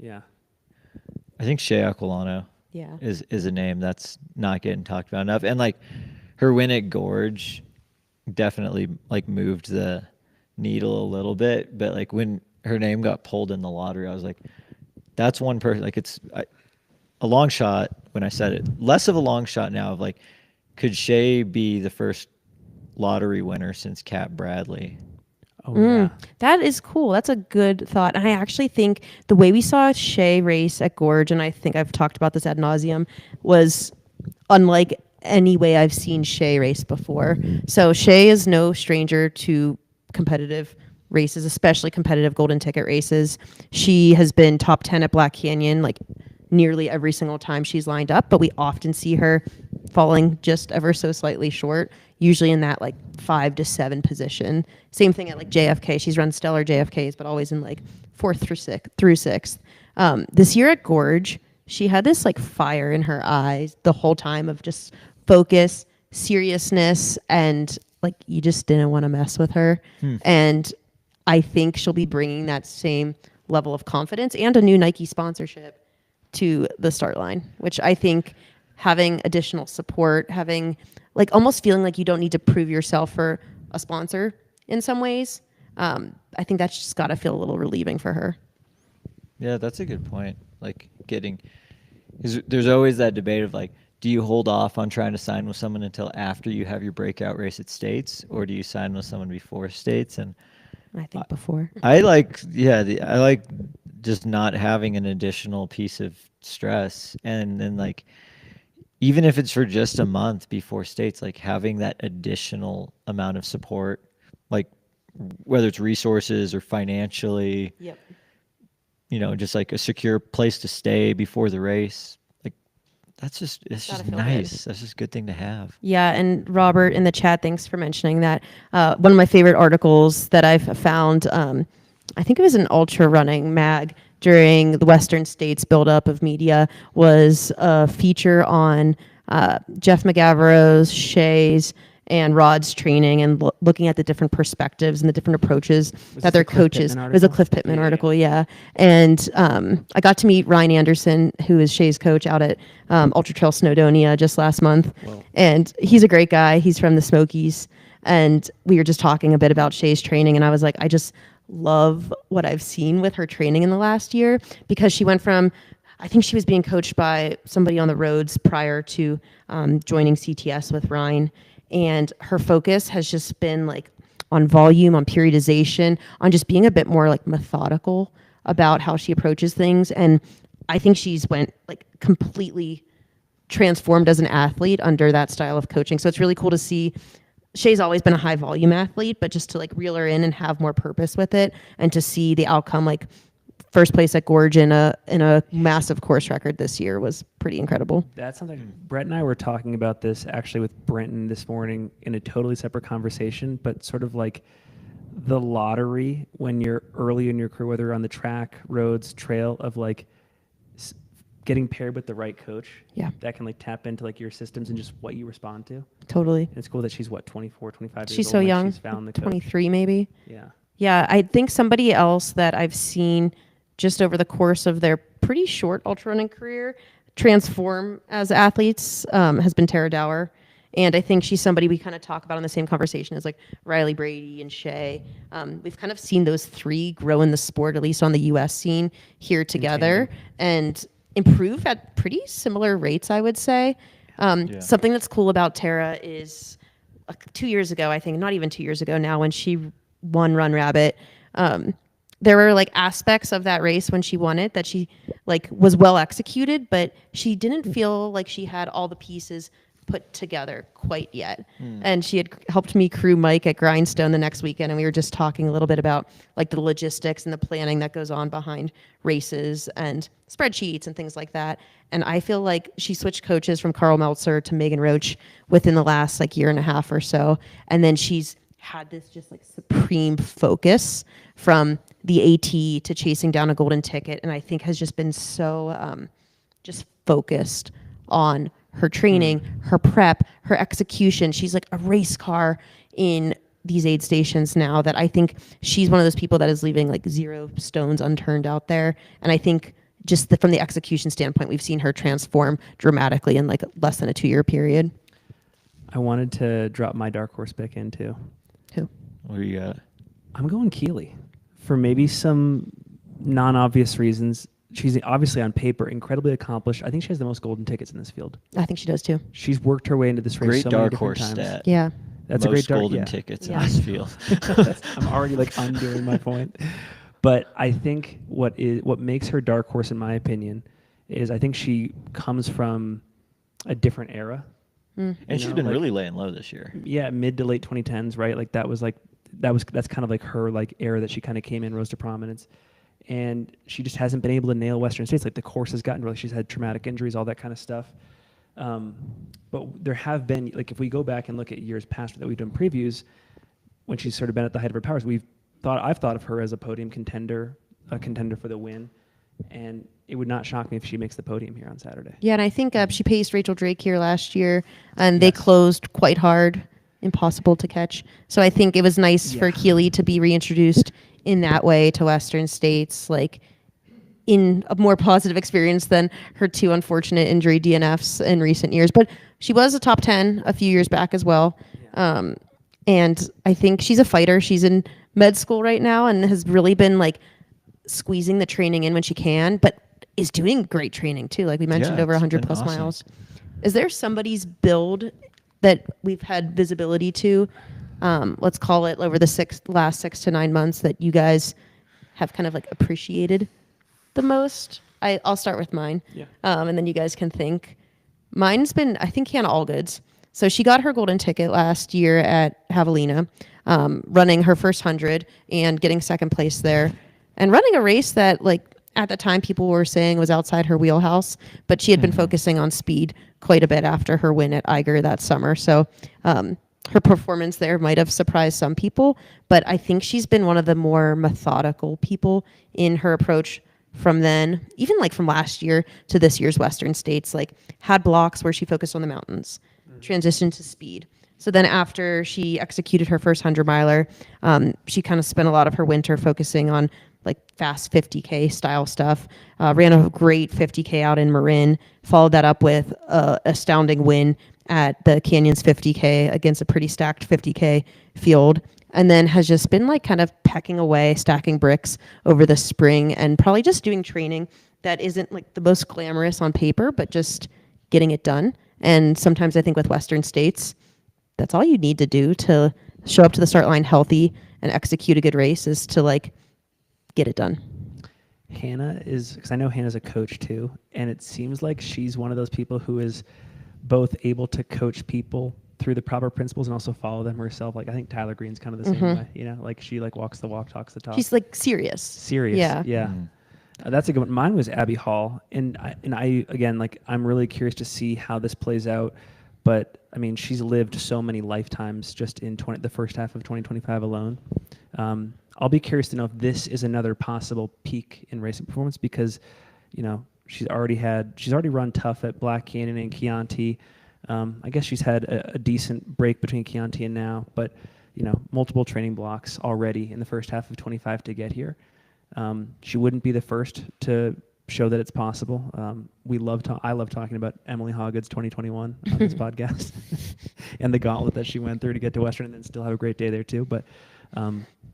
I think Shea Aquilano Yeah. is a name that's not getting talked about enough. And like her win at Gorge definitely like moved the needle a little bit. But like when her name got pulled in the lottery, I was like, that's one person. Like it's a long shot when I said it. Less of a long shot now of like, could Shea be the first lottery winner since Kat Bradley? Oh, yeah. That is cool. That's a good thought. And I actually think the way we saw Shea race at Gorge, and I think I've talked about this ad nauseum, was unlike any way I've seen Shea race before. So Shea is no stranger to competitive races, especially competitive golden ticket races. She has been top 10 at Black Canyon like nearly every single time she's lined up, but we often see her falling just ever so slightly short, usually in that like 5 to 7 position. Same thing at like JFK. She's run stellar JFKs, but always in like 4th through 6th. This year at Gorge, she had this like fire in her eyes the whole time of just focus, seriousness, and like you just didn't want to mess with her. And I think she'll be bringing that same level of confidence and a new Nike sponsorship to the start line, which I think having additional support, having like almost feeling like you don't need to prove yourself for a sponsor in some ways. I think that's just got to feel a little relieving for her. Yeah, that's a good point. Like there's always that debate of like, do you hold off on trying to sign with someone until after you have your breakout race at States, or do you sign with someone before States? And I think before. I like just not having an additional piece of stress, and then like even if it's for just a month before States, like having that additional amount of support, like whether it's resources or financially, Yep. Just like a secure place to stay before the race. Like it's just nice. That's just a good thing to have. Yeah, and Robert in the chat, thanks for mentioning that. One of my favorite articles that I've found, I think it was an ultra running mag during the Western States buildup of media, was a feature on Jeff McGavro's, Shea's, and Rod's training and looking at the different perspectives and the different approaches that their coaches. It was a Cliff Pittman article, yeah. And I got to meet Ryan Anderson, who is Shea's coach, out at Ultra Trail Snowdonia just last month. Whoa. And he's a great guy. He's from the Smokies. And we were just talking a bit about Shea's training, and I was like, I just love what I've seen with her training in the last year, because she went from, I think she was being coached by somebody on the roads prior to joining CTS with Ryan. And her focus has just been like on volume, on periodization, on just being a bit more like methodical about how she approaches things. And I think she's went like completely transformed as an athlete under that style of coaching. So it's really cool to see. Shea's always been a high volume athlete, but just to like reel her in and have more purpose with it, and to see the outcome, like first place at Gorge in a massive course record this year, was pretty incredible. That's something Brett and I were talking about this actually with Brenton this morning in a totally separate conversation, but sort of like the lottery when you're early in your career, whether on the track, roads, trail, of like getting paired with the right coach. Yeah. That can like tap into like your systems and just what you respond to. Totally. And it's cool that she's 24, 25 years old. She's so young. She's found the coach. 23 maybe. Yeah. Yeah, I think somebody else that I've seen just over the course of their pretty short ultra running career transform as athletes has been Tara Dower. And I think she's somebody we kind of talk about in the same conversation as like Riley Brady and Shea. We've kind of seen those three grow in the sport, at least on the US scene, here together and improve at pretty similar rates, I would say. Something that's cool about Tara is 2 years ago, I think, not even 2 years ago now, when she won Run Rabbit, there were like aspects of that race when she won it that she like was well executed, but she didn't feel like she had all the pieces put together quite yet. And she had helped me crew Mike at Grindstone the next weekend, and we were just talking a little bit about like the logistics and the planning that goes on behind races and spreadsheets and things like that. And I feel like she switched coaches from Carl Meltzer to Megan Roach within the last like year and a half or so, and then she's had this just like supreme focus from the AT to chasing down a golden ticket, and I think has just been so just focused on her training, her prep, her execution. She's like a race car in these aid stations now, that I think she's one of those people that is leaving like 0 stones unturned out there. And I think just from the execution standpoint, we've seen her transform dramatically in like less than a 2-year period. I wanted to drop my dark horse pick in too. Who? What do you got? I'm going Keeley for maybe some non-obvious reasons. She's obviously on paper incredibly accomplished. I think she has the most golden tickets in this field. I think she does too. She's worked her way into this race Great so many dark different horse times. stat. Yeah. That's Most a great dark golden tickets Yeah. in this field. I'm already like undoing my point. But I think what makes her dark horse, in my opinion, is I think she comes from a different era. And she's been really laying low this year. Yeah, mid to late 2010s, right? Like that's kind of like her like era that she kind of came in, rose to prominence. And she just hasn't been able to nail Western States. Like the course has gotten really, she's had traumatic injuries, all that kind of stuff. But there have been, like if we go back and look at years past that we've done previews, when she's sort of been at the height of her powers, I've thought of her as a podium contender, a contender for the win. And it would not shock me if she makes the podium here on Saturday. Yeah, and I think she paced Rachel Drake here last year, and they closed quite hard, impossible to catch. So I think it was nice for Keeley to be reintroduced in that way to Western States, like in a more positive experience than her 2 unfortunate injury DNFs in recent years. But she was a top 10 a few years back as well. And I think she's a fighter. She's in med school right now and has really been like squeezing the training in when she can, but is doing great training too. Like we mentioned, over 100 plus miles. Is there somebody's build that we've had visibility to, let's call it over the last 6 to 9 months, that you guys have kind of like appreciated the most? I'll start with mine. Yeah. And then you guys can think. Mine's been, I think, Hannah Allgoods. So she got her golden ticket last year at Javelina, running her first 100 and getting second place there, and running a race that, like, at the time people were saying was outside her wheelhouse, but she had been focusing on speed quite a bit after her win at Eiger that summer. So her performance there might have surprised some people, but I think she's been one of the more methodical people in her approach from then, even like from last year to this year's Western States, like had blocks where she focused on the mountains, transitioned to speed. So then after she executed her first 100-miler, she kind of spent a lot of her winter focusing on like fast 50K style stuff, ran a great 50K out in Marin, followed that up with a astounding win at the Canyons 50K against a pretty stacked 50K field, and then has just been like kind of pecking away, stacking bricks over the spring, and probably just doing training that isn't like the most glamorous on paper, but just getting it done. And sometimes I think with Western States, that's all you need to do to show up to the start line healthy and execute a good race, is to like get it done. Hannah is, because I know Hannah's a coach too, and it seems like she's one of those people who is both able to coach people through the proper principles and also follow them herself. Like I think Tyler Green's kind of the same way, you know, like she like walks the walk, talks the talk. She's like serious. Yeah. That's a good one. Mine was Abby Hall, and I again, like I'm really curious to see how this plays out. But I mean, she's lived so many lifetimes just in the first half of 2025 alone. I'll be curious to know if this is another possible peak in racing performance, because, you know, she's already run tough at Black Canyon and Chianti. I guess she's had a decent break between Chianti and now, but, you know, multiple training blocks already in the first half of 25 to get here. She wouldn't be the first to show that it's possible. I love talking about Emily Hoggood's 2021 on this podcast and the gauntlet that she went through to get to Western and then still have a great day there too. But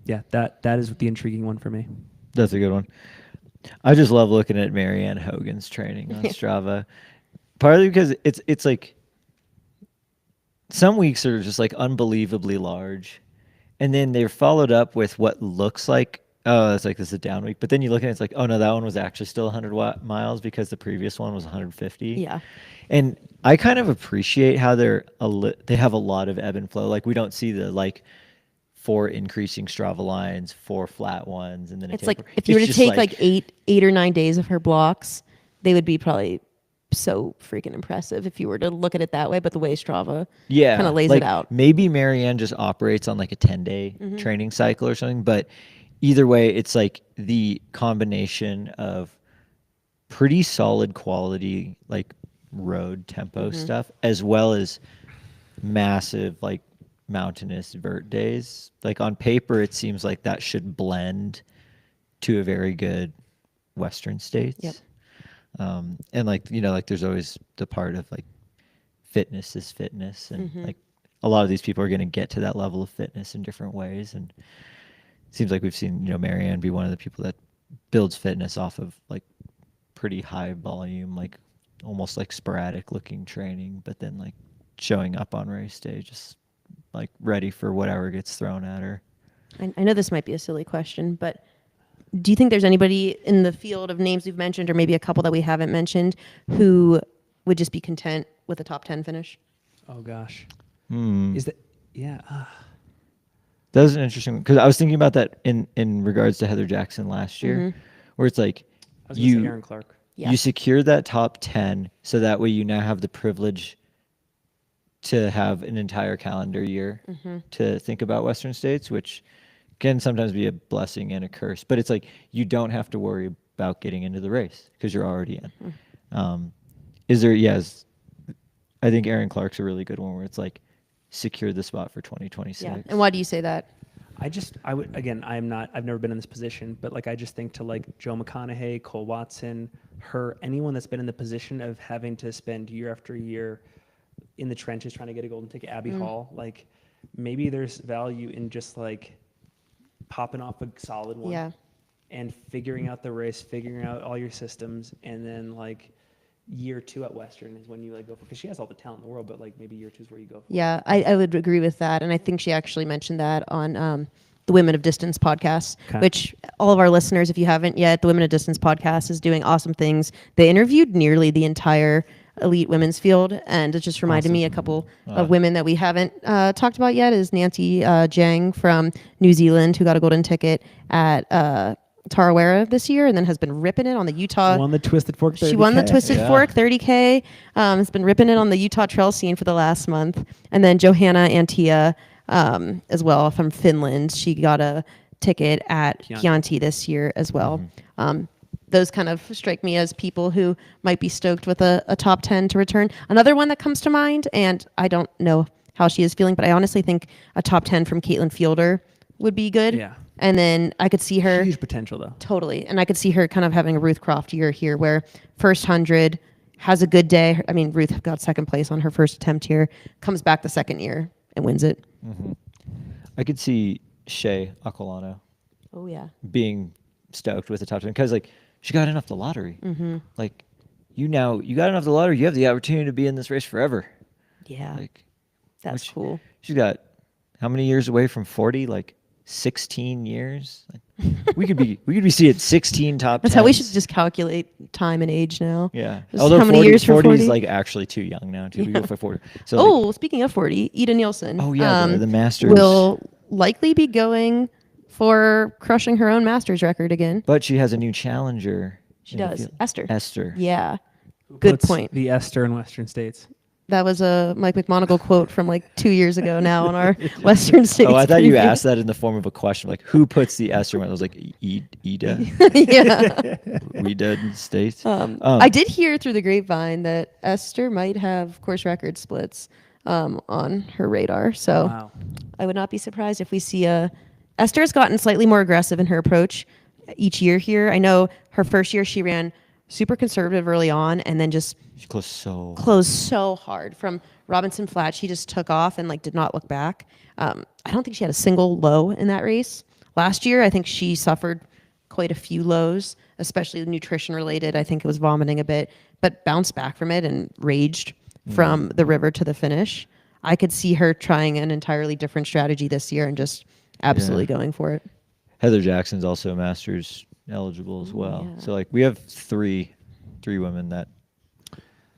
yeah, that is the intriguing one for me. That's a good one. I just love looking at Marianne Hogan's training on Strava, partly because it's like some weeks are just like unbelievably large, and then they're followed up with what looks like oh, it's like this is a down week. But then you look at it, it's like, oh no, that one was actually still 100 miles because the previous one was 150. Yeah. And I kind of appreciate how they have a lot of ebb and flow. Like we don't see the like 4 increasing Strava lines, 4 flat ones, and then It's like if you were to take like 8 or 9 days of her blocks, they would be probably so freaking impressive if you were to look at it that way. But the way Strava kind of lays like it out. Maybe Marianne just operates on like a 10-day training cycle or something. But either way, it's like the combination of pretty solid quality like road tempo stuff as well as massive like mountainous vert days. Like on paper, it seems like that should blend to a very good Western States. Yep. And like, you know, like there's always the part of like fitness is fitness. And like a lot of these people are going to get to that level of fitness in different ways. And it seems like we've seen, you know, Marianne be one of the people that builds fitness off of like pretty high volume, like almost like sporadic looking training, but then like showing up on race day, just like ready for whatever gets thrown at her. I know this might be a silly question, but do you think there's anybody in the field of names we've mentioned, or maybe a couple that we haven't mentioned, who would just be content with a top 10 finish? Oh gosh. Hmm. Is that yeah? That was an interesting because I was thinking about that in regards to Heather Jackson last year, where it's like I was gonna say Aaron Clark. Yeah. you secure that top 10, so that way you now have the privilege to have an entire calendar year to think about Western States, which can sometimes be a blessing and a curse. But it's like you don't have to worry about getting into the race because you're already in. Is there? Yes, I think Aaron Clark's a really good one where it's like secure the spot for 2026. Yeah. And why do you say that? I would again. I've never been in this position, but like I just think to like Joe McConaughey, Cole Watson, anyone that's been in the position of having to spend year after year in the trenches trying to get a golden ticket, Abby Hall, like maybe there's value in just like popping off a solid one Yeah. and figuring out the race, figuring out all your systems, and then like year 2 at Western is when you like go for, because she has all the talent in the world, but like maybe year 2 is where you go for. Yeah, I would agree with that. And I think she actually mentioned that on the Women of Distance podcast, which all of our listeners, if you haven't yet, the Women of Distance podcast is doing awesome things. They interviewed nearly the entire elite women's field, and it just reminded me a couple of women that we haven't talked about yet is Nancy Jang from New Zealand, who got a golden ticket at Tarawera this year and then has been ripping it on the Utah. Won the Twisted Fork 30K. She won the Twisted Fork 30K. Has been ripping it on the Utah trail scene for the last month. And then Johanna Antia as well from Finland. She got a ticket at Chianti this year as well. Those kind of strike me as people who might be stoked with a top 10 to return. Another one that comes to mind, and I don't know how she is feeling, but I honestly think a top 10 from Caitlin Fielder would be good. Yeah. And then I could see her. Huge potential though. Totally. And I could see her kind of having a Ruth Croft year here where first 100 has a good day. I mean, Ruth got second place on her first attempt here, comes back the second year and wins it. I could see Shea Aquilano Oh, yeah. being stoked with the top 10 because like she got in off the lottery. Like you got in off the lottery, you have the opportunity to be in this race forever. Yeah. Like That's cool. She's got how many years away from 40? Like 16 years. Like, we could be seeing 16 top 10s. That's how we should just calculate time and age now. Yeah. Just Although how many 40, years for 40 is 40? like actually too young now too. We go for 40. So Oh, speaking of 40, Ida Nielsen. Oh, yeah, the Masters. Will likely be going for crushing her own Masters record again. but she has a new challenger. She does. Esther. Esther. Yeah. Who Good puts point. The Esther in Western States. That was a Mike McMonagle quote from like 2 years ago now on our Western States. Oh, I thought you preview. asked that in the form of a question, like who puts the Esther one? I was like, Ida. Yeah. We did in the States. I did hear through the grapevine that Esther might have course record splits on her radar. So Wow. I would not be surprised if we see Esther has gotten slightly more aggressive in her approach each year here. I know her first year she ran super conservative early on and then just She closed so hard from Robinson Flat. She just took off and like did not look back. I don't think she had a single low in that race. Last year, I think she suffered quite a few lows, especially nutrition related. I think it was vomiting a bit, but bounced back from it and raged from the river to the finish. I could see her trying an entirely different strategy this year and just absolutely going for it. Heather Jackson's also Masters eligible as well. yeah. So like we have three women that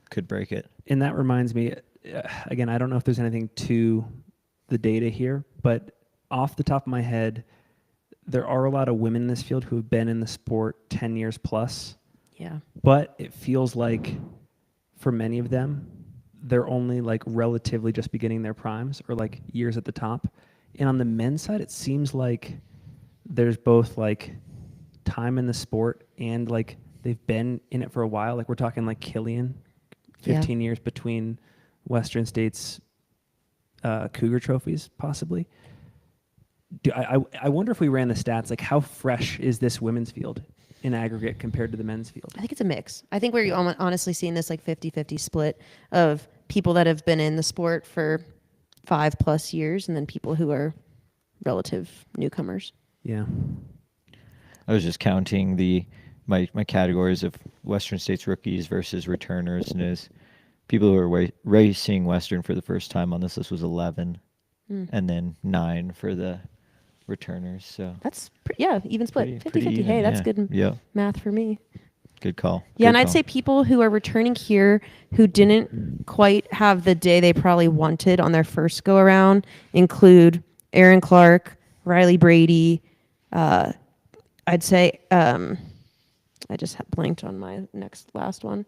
could break it. And that reminds me, again, I don't know if there's anything to the data here, but off the top of my head, there are a lot of women in this field who have been in the sport 10 years plus, Yeah. but it feels like for many of them, they're only like relatively just beginning their primes or like years at the top. And on the men's side, it seems like there's both like time in the sport and like they've been in it for a while. Like we're talking like Killian, 15 years between Western States Cougar trophies, possibly. I wonder if we ran the stats, like how fresh is this women's field in aggregate compared to the men's field? I think it's a mix. I think we're honestly seeing this like 50-50 split of people that have been in the sport for 5+ years and then people who are relative newcomers. Yeah. I was just counting my categories of Western States rookies versus returners, and is people who are racing Western for the first time on this list was 11, and then 9 for the returners. So That's even split. pretty 50-50. even, Hey, that's yeah. good Yeah. math for me. Good call. Yeah, Good and I'd call. say people who are returning here who didn't quite have the day they probably wanted on their first go around include Aaron Clark, Riley Brady. I'd say I just blanked on my last one.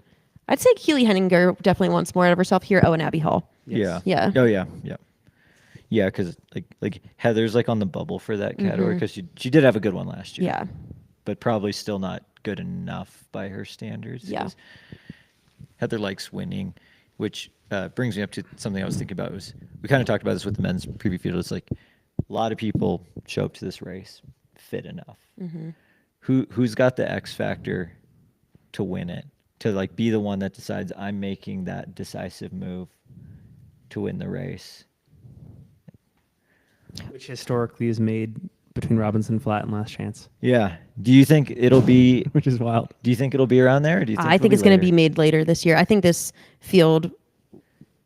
I'd say Keely Henninger definitely wants more out of herself here. Oh, and Abby Hall. Yes. Yeah. Yeah. Oh yeah. Yeah. Yeah, because like Heather's like on the bubble for that category because she did have a good one last year. Yeah. But probably still not good enough by her standards. Yeah. 'Cause Heather likes winning, which brings me up to something I was thinking about. We kind of talked about this with the men's preview field. It's like a lot of people show up to this race fit enough. Mm-hmm. Who's got the X factor to win it? To like be the one that decides I'm making that decisive move to win the race. Which historically is made between Robinson Flat and Last Chance, Yeah. Do you think it'll be? which is wild. Do you think it'll be around there? Or do you think I think it'll it's going to later? be made later this year. I think this field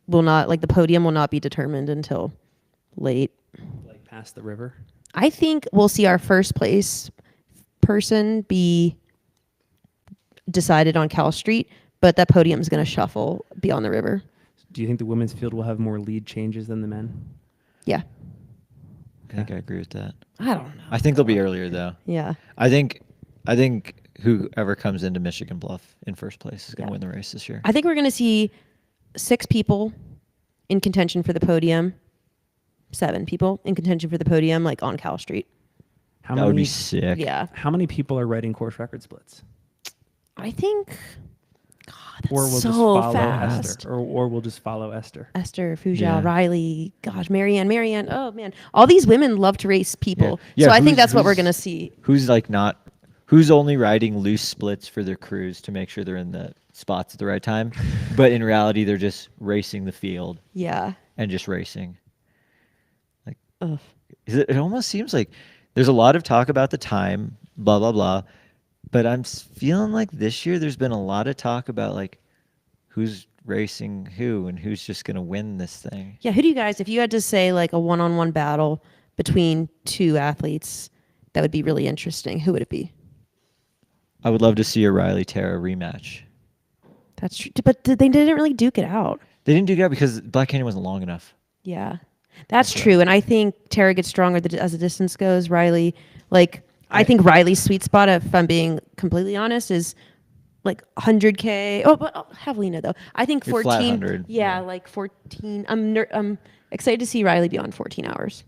will not, like the podium will not be determined until late. Like past the river. I think we'll see our first place person be decided on Cal Street, but that podium is going to shuffle beyond the river. Do you think the women's field will have more lead changes than the men? Yeah. I think I agree with that. I don't know. I think they'll be earlier though. Yeah. I think whoever comes into Michigan Bluff in first place is going to Yeah. win the race this year. I think we're going to see 6 people in contention for the podium, 7 people in contention for the podium, like on Cal Street. How That many? would be sick. Yeah. How many people are writing course record splits? I think, God, that's Or we'll so just follow fast. Esther, or we'll just follow Esther. Esther, Fujal, Yeah. Riley, gosh, Marianne. Oh, man. All these women love to race people. Yeah, so I think who's- that's what we're who's- going to see. Who's only riding loose splits for their crews to make sure they're in the spots at the right time, but in reality they're just racing the field Yeah. and just racing. Like Ugh. it almost seems like there's a lot of talk about the time, blah blah blah, but I'm feeling like this year there's been a lot of talk about like who's racing who and who's just going to win this thing. Yeah. Who do you guys, if you had to say like a one-on-one battle between 2 athletes, that would be really interesting, who would it be? I would love to see a Riley Tara rematch. That's true. But they didn't really duke it out. They didn't do that because Black Canyon wasn't long enough. Yeah. That's true. And I think Tara gets stronger as the distance goes. Riley, like, I think Riley's sweet spot, if I'm being completely honest, is like 100K. Oh, but Javelina, though. I think Your 14. flat 100, Yeah, yeah. like 14. I'm excited to see Riley beyond 14 hours,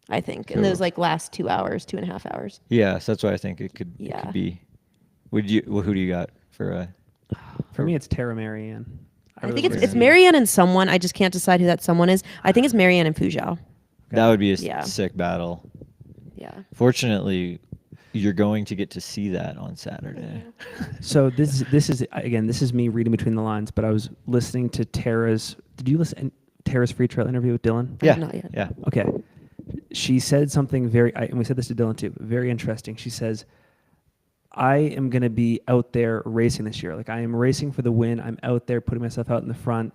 I think, in Cool. those like last 2 hours, 2.5 hours. Yeah, so that's why I think it could Yeah. be. Who do you got for a? For me, it's Tara Marianne. I really think wanna it's see- Marianne and someone. I just can't decide who that someone is. I think it's Marianne and Fujal. That would be a Yeah. sick battle. Yeah. Fortunately, you're going to get to see that on Saturday. So this is me reading between the lines, but I was listening to Tara's. Did you listen Tara's free trail interview with Dylan? Yeah, Not yet. yeah. Okay. She said something and we said this to Dylan too, very interesting. She says, I am going to be out there racing this year. Like I am racing for the win. I'm out there putting myself out in the front,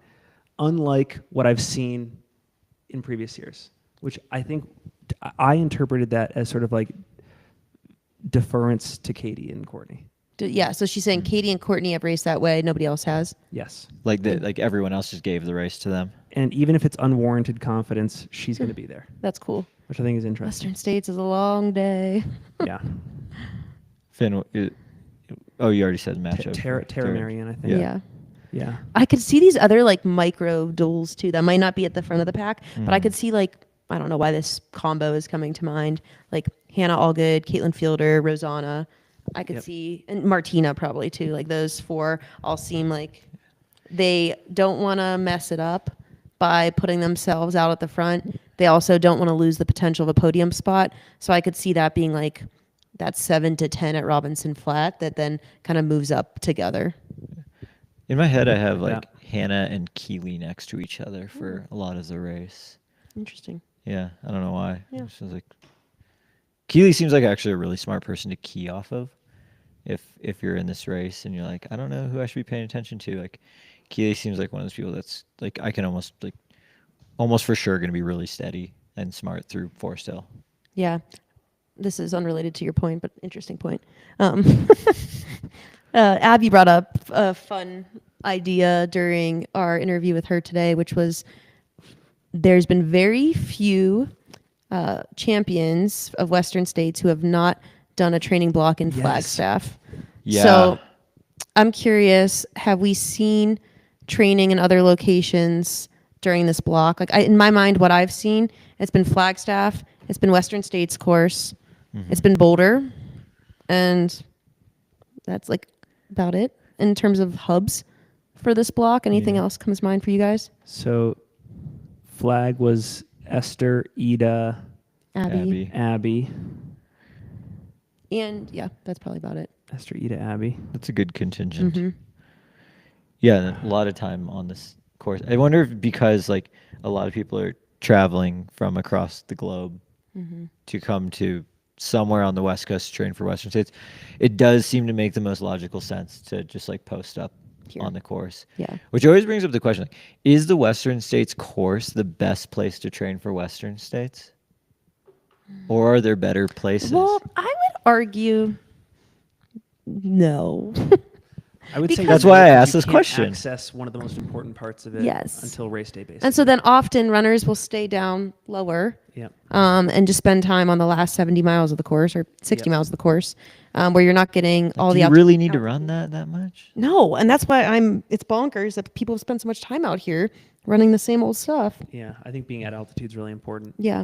unlike what I've seen in previous years, which I think I interpreted that as sort of like deference to Katie and Courtney. Yeah, so she's saying Katie and Courtney have raced that way. Nobody else has. Yes. Like everyone else just gave the race to them. And even if it's unwarranted confidence, she's going to be there, That's cool. which I think is interesting. Western States is a long day. Yeah. Finn, you already said matchup. Tara Marion, I think. Yeah. Yeah. I could see these other like micro duels too that might not be at the front of the pack, but I could see like, I don't know why this combo is coming to mind. Like Hannah Allgood, Caitlin Fielder, Rosanna. I could see, and Martina probably too. Like those four all seem like they don't want to mess it up by putting themselves out at the front. They also don't want to lose the potential of a podium spot. So I could see that being like that 7 to 10 at Robinson Flat that then kind of moves up together. In my head, I have like Hannah and Keely next to each other for a lot of the race. Interesting. Yeah, I don't know why. Yeah. It's just like Keely seems like actually a really smart person to key off of. If you're in this race and you're like, I don't know who I should be paying attention to, like Keely seems like one of those people that's like I can almost for sure going to be really steady and smart through Forest Hill. Yeah. This is unrelated to your point, but interesting point. Abby brought up a fun idea during our interview with her today, which was there's been very few champions of Western States who have not done a training block in Flagstaff. Yeah. So I'm curious, have we seen training in other locations during this block? Like in my mind, what I've seen, it's been Flagstaff, it's been Western States course, it's been Boulder, and that's like about it in terms of hubs for this block. Anything else comes to mind for you guys? So flag was Esther, Ida, Abby. And yeah, that's probably about it. Esther, Ida, Abby. That's a good contingent. Yeah, a lot of time on this course. I wonder if because like a lot of people are traveling from across the globe to come to somewhere on the West Coast to train for Western States, it does seem to make the most logical sense to just like post up Here. on the course. Yeah. Which always brings up the question, like, is the Western States course the best place to train for Western States? Or are there better places? Well, I would argue no. I would say Because- That's why I you asked this can't question. Access one of the most important parts of it Yes. until race day, basically. And so then often runners will stay down lower Yep. and just spend time on the last 70 miles of the course or 60 miles of the course where you're not getting all Do the you altitude. really need to run that much? No, and that's why it's bonkers that people have spent so much time out here running the same old stuff. Yeah, I think being at altitude is really important. Yeah.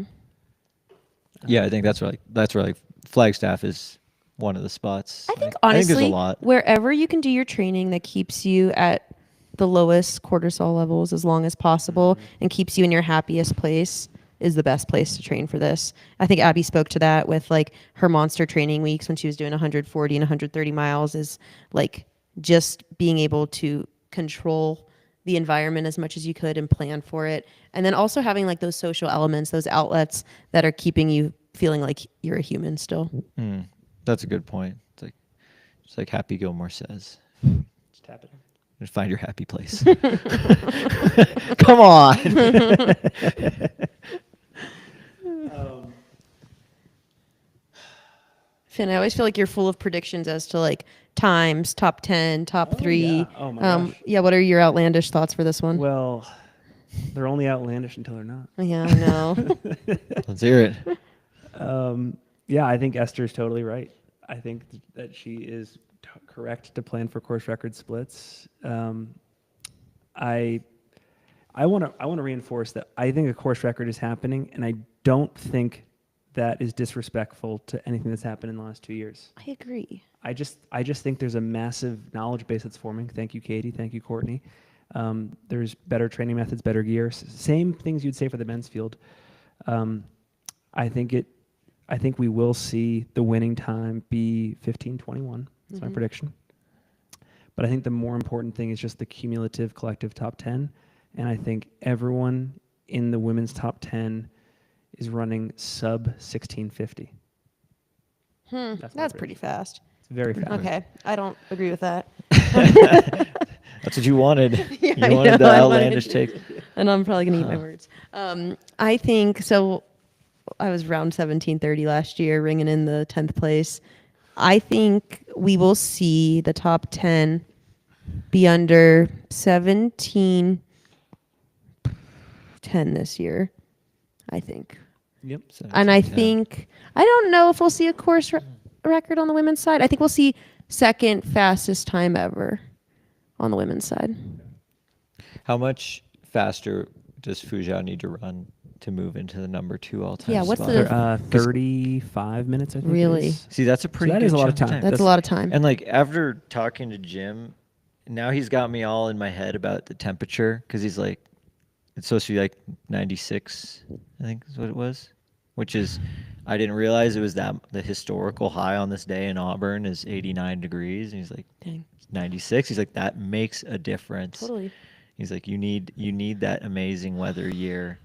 Yeah, I think that's where Flagstaff is one of the spots. I think I think honestly, there's a lot. wherever you can do your training that keeps you at the lowest cortisol levels as long as possible and keeps you in your happiest place is the best place to train for this. I think Abby spoke to that with like her monster training weeks when she was doing 140 and 130 miles is like just being able to control the environment as much as you could and plan for it. And then also having like those social elements, those outlets that are keeping you feeling like you're a human still. That's a good point. It's like Happy Gilmore says. Just tap it. And find your happy place. Come on. Finn, I always feel like you're full of predictions as to like times, top 10, top 3. yeah. Oh my gosh. Yeah, what are your outlandish thoughts for this one? Well, they're only outlandish until they're not. Yeah, I know. Let's hear it. Yeah, I think Esther's totally right. I think that she is correct to plan for course record splits. I want to reinforce that I think a course record is happening, and I don't think that is disrespectful to anything that's happened in the last 2 years. I agree. I just think there's a massive knowledge base that's forming. Thank you, Katie. Thank you, Courtney. There's better training methods, better gear. Same things you'd say for the men's field. I think we will see the winning time be 15:21. That's my prediction. But I think the more important thing is just the cumulative collective top 10. And I think everyone in the women's top 10 is running sub 1650. That's pretty fast. It's very fast. Okay, I don't agree with that. That's what you wanted. Yeah, You I wanted know, the I wanted- outlandish take. And I'm probably going to eat my words. I think, so I was round 1730 last year, ringing in the 10th place. I think we will see the top 10 be under 17:10 this year, I think. Yep. And I think, I don't know if we'll see a course record on the women's side. I think we'll see second fastest time ever on the women's side. How much faster does Fuzhou need to run to move into the number 2 all-time Yeah, what's spot? the- 35 minutes, I think. Really? It is. See, that's a pretty that good is a lot of chunk time. That's a lot of time. And like after talking to Jim, now he's got me all in my head about the temperature because he's like, it's supposed to be like 96, I think is what it was, which is, I didn't realize it was that the historical high on this day in Auburn is 89 degrees. And he's like, Dang. 96. He's like, that makes a difference. Totally. He's like, you need that amazing weather year.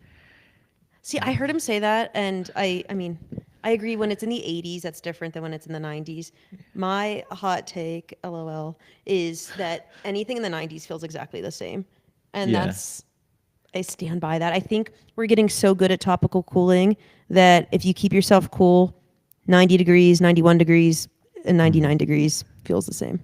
See, I heard him say that, and I mean, I agree. When it's in the 80s, that's different than when it's in the 90s. My hot take, LOL, is that anything in the 90s feels exactly the same, and Yeah. I stand by that. I think we're getting so good at topical cooling that if you keep yourself cool, 90 degrees, 91 degrees, and 99 degrees feels the same.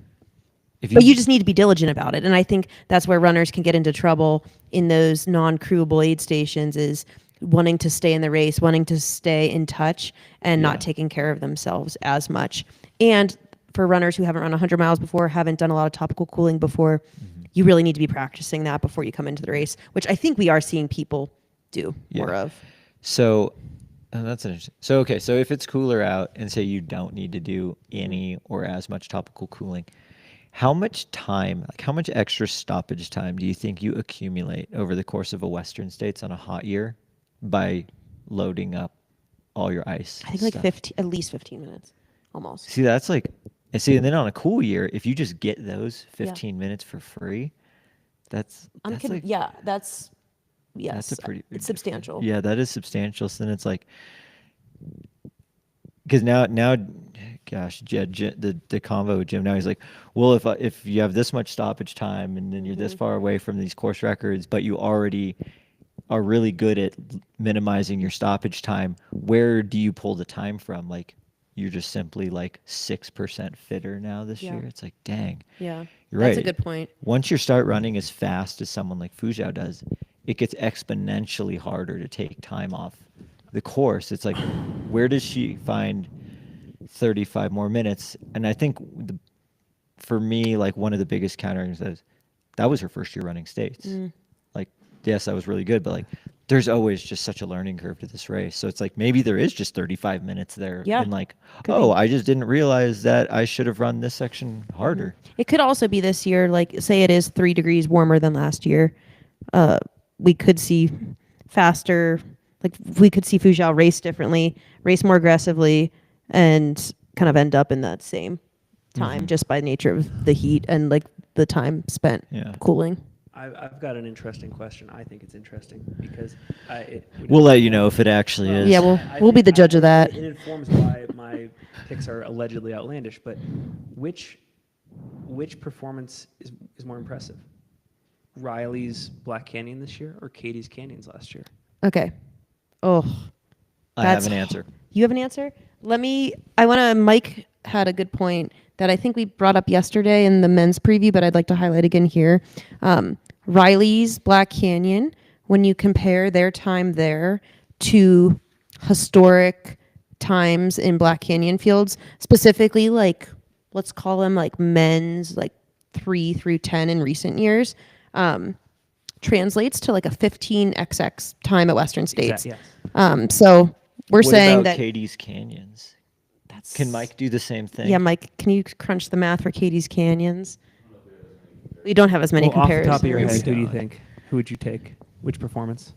But you just need to be diligent about it, and I think that's where runners can get into trouble in those non-crewable aid stations is wanting to stay in the race, wanting to stay in touch, and not taking care of themselves as much. And for runners who haven't run 100 miles before, haven't done a lot of topical cooling before, you really need to be practicing that before you come into the race, which I think we are seeing people do more of. So that's interesting. So, okay, so if it's cooler out and say you don't need to do any or as much topical cooling, how much time, like how much extra stoppage time do you think you accumulate over the course of a Western States on a hot year by loading up all your ice? I think like stuff? 15, at least 15 minutes, almost. See, that's like, and then on a cool year, if you just get those 15 minutes for free, that's like, yeah, that's, yes, that's a pretty big it's substantial. Yeah, that is substantial. So then it's like, because now, gosh, the convo with Jim now, he's like, well, if you have this much stoppage time and then you're this far away from these course records, but you already are really good at minimizing your stoppage time, where do you pull the time from? Like, you're just simply like 6% fitter now this year. It's like, dang. Yeah, You're right. that's a good point. Once you start running as fast as someone like Fuzhou does, it gets exponentially harder to take time off the course. It's like, where does she find 35 more minutes? And I think for me, like one of the biggest counters is that was her first year running states. Like, yes, that was really good, but like there's always just such a learning curve to this race. So it's like maybe there is just 35 minutes there. Yeah. And like, Could oh, be. I just didn't realize that I should have run this section harder. It could also be this year, like say it is 3 degrees warmer than last year. We could see faster, like we could see Fuzhou race differently, race more aggressively, and kind of end up in that same time just by nature of the heat and like the time spent cooling. I've got an interesting question. I think it's interesting because We'll let you know if it actually is. Yeah, we'll be the judge of that. It informs why my picks are allegedly outlandish. But which performance is more impressive? Riley's Black Canyon this year or Katie's Canyons last year? Okay. Oh, I have an answer. You have an answer? Mike had a good point that I think we brought up yesterday in the men's preview, but I'd like to highlight again here. Riley's Black Canyon, when you compare their time there to historic times in Black Canyon fields, specifically like, let's call them like men's, like 3 through 10 in recent years, translates to like a 15xx time at Western States. Yes. So we're saying about that Katie's Canyons? Can Mike do the same thing? Yeah, Mike, can you crunch the math for Katie's Canyons? We don't have as many Off the comparisons. top of your head, who do you think? Who would you take? Which performance?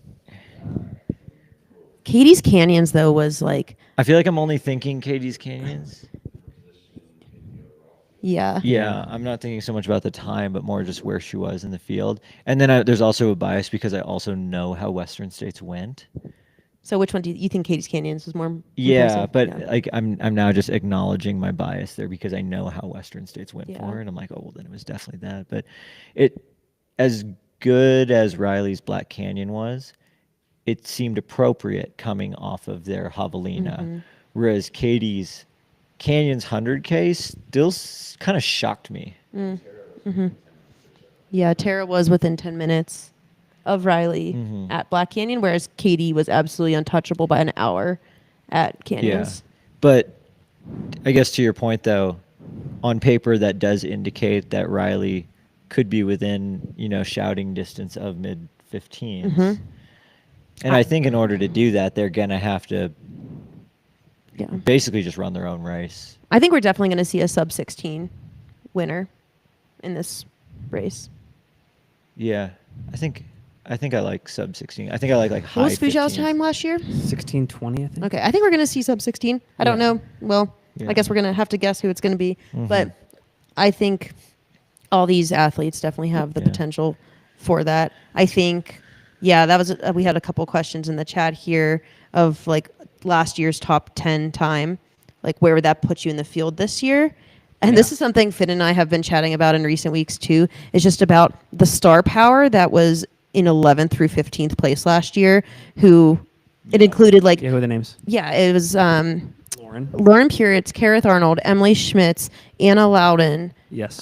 Katie's Canyons, though, was like, I feel like I'm only thinking Katie's Canyons. yeah. Yeah, I'm not thinking so much about the time, but more just where she was in the field. And then there's also a bias because I also know how Western States went. So which one do you think Katie's Canyons was more Yeah, impressive? but like I'm now just acknowledging my bias there because I know how Western States went for her, and I'm like, oh well, then it was definitely that. But it, as good as Riley's Black Canyon was, it seemed appropriate coming off of their javelina, whereas Katie's Canyon's 100K still kind of shocked me. Yeah, Tara was within 10 minutes of Riley Mm-hmm. at Black Canyon, whereas Katie was absolutely untouchable by an hour at Canyons. But I guess to your point, though, on paper, that does indicate that Riley could be within, shouting distance of mid-15s. Mm-hmm. And I think in order to do that, they're going to have to Yeah. basically just run their own race. I think we're definitely going to see a sub 16 winner in this race. Yeah. I think I like sub 16. I think I like high What was Fujiao's 15s. time last year? 16:20, I think. Okay, I think we're going to see sub 16. I don't Yeah. know. Well, Yeah. I guess we're going to have to guess who it's going to be. Mhm. But I think all these athletes definitely have the Yeah. potential for that. I think, that was, we had a couple questions in the chat here of like last year's top 10 time. Like, where would that put you in the field this year? And this Yeah. is something Finn and I have been chatting about in recent weeks too. It's just about the star power that was in 11th through 15th place last year, who it included like, Yeah, who are the names? it was Lauren. Lauren Puritz, Kareth Arnold, Emily Schmitz, Anna Loudon, Yes.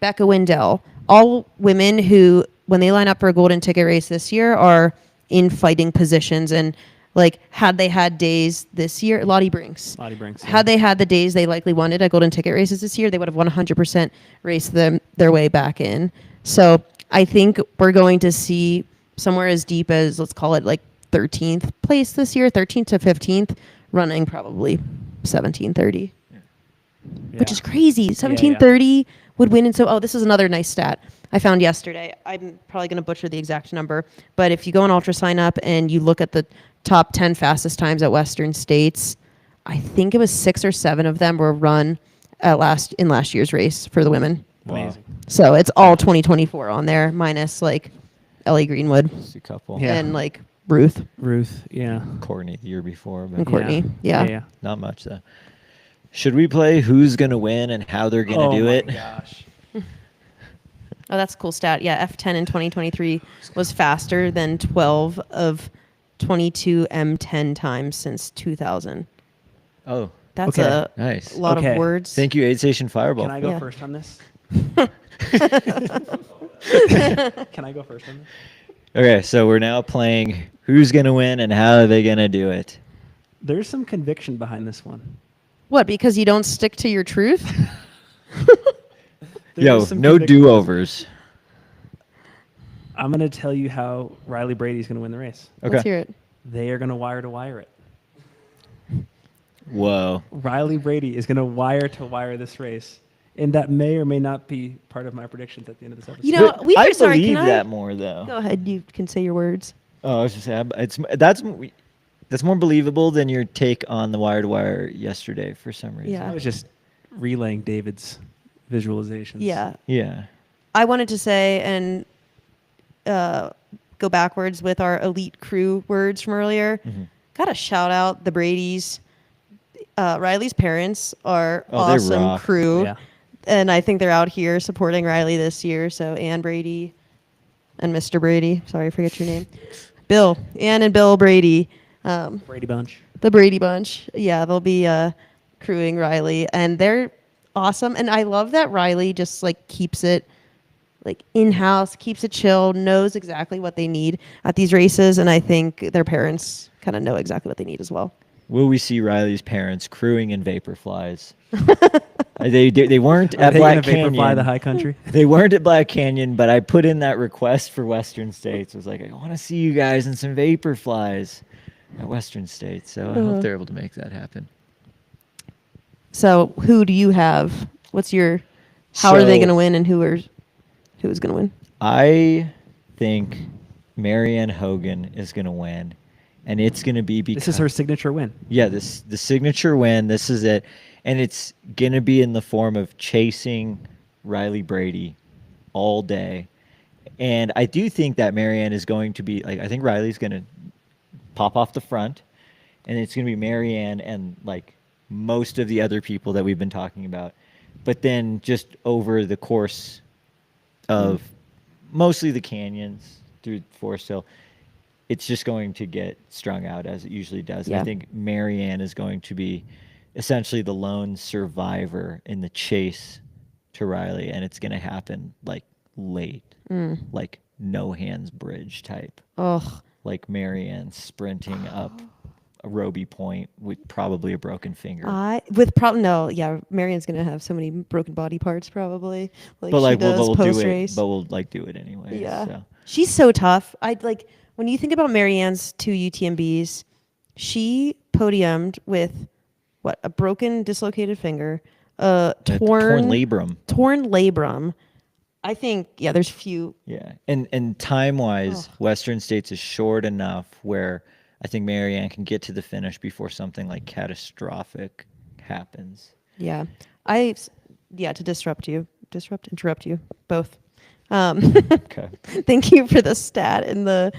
Becca Wendell, all women who, when they line up for a golden ticket race this year, are in fighting positions. And like, had they had days this year, Lottie Brinks, Lottie Brinks. yeah. had they had the days they likely wanted at golden ticket races this year, they would have 100% raced their way back in. So I think we're going to see somewhere as deep as, let's call it like 13th place this year, 13th to 15th, running probably 17:30, which Yeah. is crazy. 17:30 would win. And so, this is another nice stat I found yesterday. I'm probably going to butcher the exact number, but if you go on Ultra Sign Up and you look at the top 10 fastest times at Western States, I think it was 6 or 7 of them were run in last year's race for the women. Amazing. So it's all 2024 on there, minus like Ellie Greenwood Just a couple. Yeah. and like Ruth Ruth. Yeah. Courtney the year before, but and Courtney. Yeah. Yeah. not much though. Should we play who's gonna win and how they're gonna do it? Gosh. Oh, that's a cool stat. Yeah, F10 in 2023 was faster than 12 of 22 M10 times since 2000. Oh, That's Okay. a nice. lot Okay. of words. Thank you, Aid Station Fireball. Can I go Yeah. first on this? Can I go first on this? Okay, so we're now playing who's gonna win and how are they gonna do it. There's some conviction behind this one. What, because you don't stick to your truth? There Yo, is some no conviction. do-overs. I'm going to tell you how Riley Brady's going to win the race. Okay. Let's hear it. They are going to wire to wire it. Whoa. Riley Brady is going to wire this race. And that may or may not be part of my predictions at the end of this episode. You know, But we I sorry, believe can I- that more though. Go ahead. You can say your words. Oh, I was just saying, that's more believable than your take on the wire to wire yesterday for some reason. Yeah. I was just relaying David's visualizations. Yeah. Yeah. I wanted to say and go backwards with our elite crew words from earlier. Mhm. Gotta shout out the Bradys. Riley's parents are Oh, they awesome rock. crew. Yeah. And I think they're out here supporting Riley this year. So Ann Brady and Mr. Brady. Sorry, I forget your name. Bill. Ann and Bill Brady. Brady Bunch. The Brady Bunch. Yeah, they'll be crewing Riley. And they're awesome. And I love that Riley just like keeps it like in-house, keeps it chill, knows exactly what they need at these races. And I think their parents kind of know exactly what they need as well. Will we see Riley's parents crewing in Vaporflies? They weren't Are at they Black gonna vaporfly Canyon. the high country? They weren't at Black Canyon, but I put in that request for Western States. I was like, I want to see you guys in some Vaporflies at Western States. So I hope they're able to make that happen. So who do you have? What's your, how are they So- going to win and who is going to win? I think Marianne Hogan is going to win, and it's going to be because This is her signature win. Yeah, the signature win. This is it, and it's going to be in the form of chasing Riley Brady all day. And I do think that Marianne is going to be like, I think Riley's going to pop off the front, and it's going to be Marianne and like most of the other people that we've been talking about. But then just over the course of mostly the canyons through Forest Hill, it's just going to get strung out as it usually does. And Yeah. I think Marianne is going to be essentially the lone survivor in the chase to Riley, and it's going to happen like late, like no hands bridge type, Oh, like Marianne sprinting up a Roby Point with probably a broken finger. Marion's gonna have so many broken body parts probably, like but she like does we'll do post it, race. but we'll like do it anyway. Yeah, So. she's so tough. I like when you think about Marianne's 2 UTMBs, she podiumed with what, a broken, dislocated finger, Torn labrum. torn labrum. I think there's few. Yeah, and time wise, Western States is short enough where I think Marianne can get to the finish before something like catastrophic happens. Yeah, to interrupt you both. Okay. Thank you for the stat in the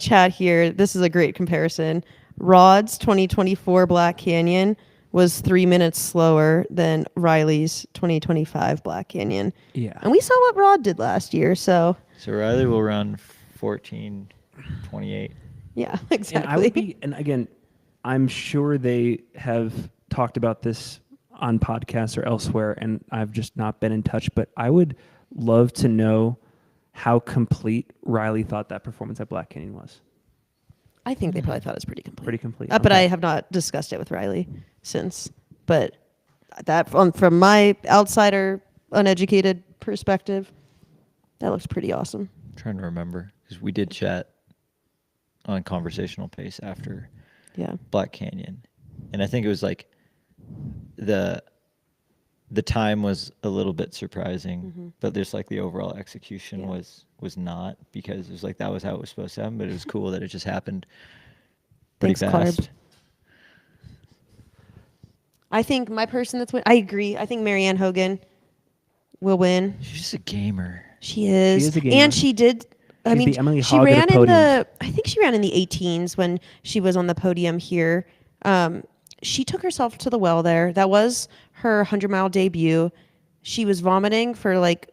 chat here. This is a great comparison. Rod's 2024 Black Canyon was 3 minutes slower than Riley's 2025 Black Canyon. Yeah. And we saw what Rod did last year, so Riley will run 14:28. yeah, exactly. And I would be, and again, I'm sure they have talked about this on podcasts or elsewhere, and I've just not been in touch, but I would love to know how complete Riley thought that performance at Black Canyon was. I think they probably thought it was pretty complete. Pretty complete. But I have not discussed it with Riley since. But that from my outsider, uneducated perspective, that looks pretty awesome. I'm trying to remember because we did chat on conversational pace after Black Canyon, and I think it was like the time was a little bit surprising, but there's like the overall execution was not, because it was like that was how it was supposed to happen, but it was cool that it just happened pretty Thanks, fast. Clarb. I think my person that's I agree. I think Marianne Hogan will win. She's just a gamer. She is. She is a gamer. And she did. I mean, the Emily she Hogg of ran the in podiums. I think she ran in the 18s when she was on the podium here. She took herself to the well there. That was her 100-mile debut. She was vomiting for like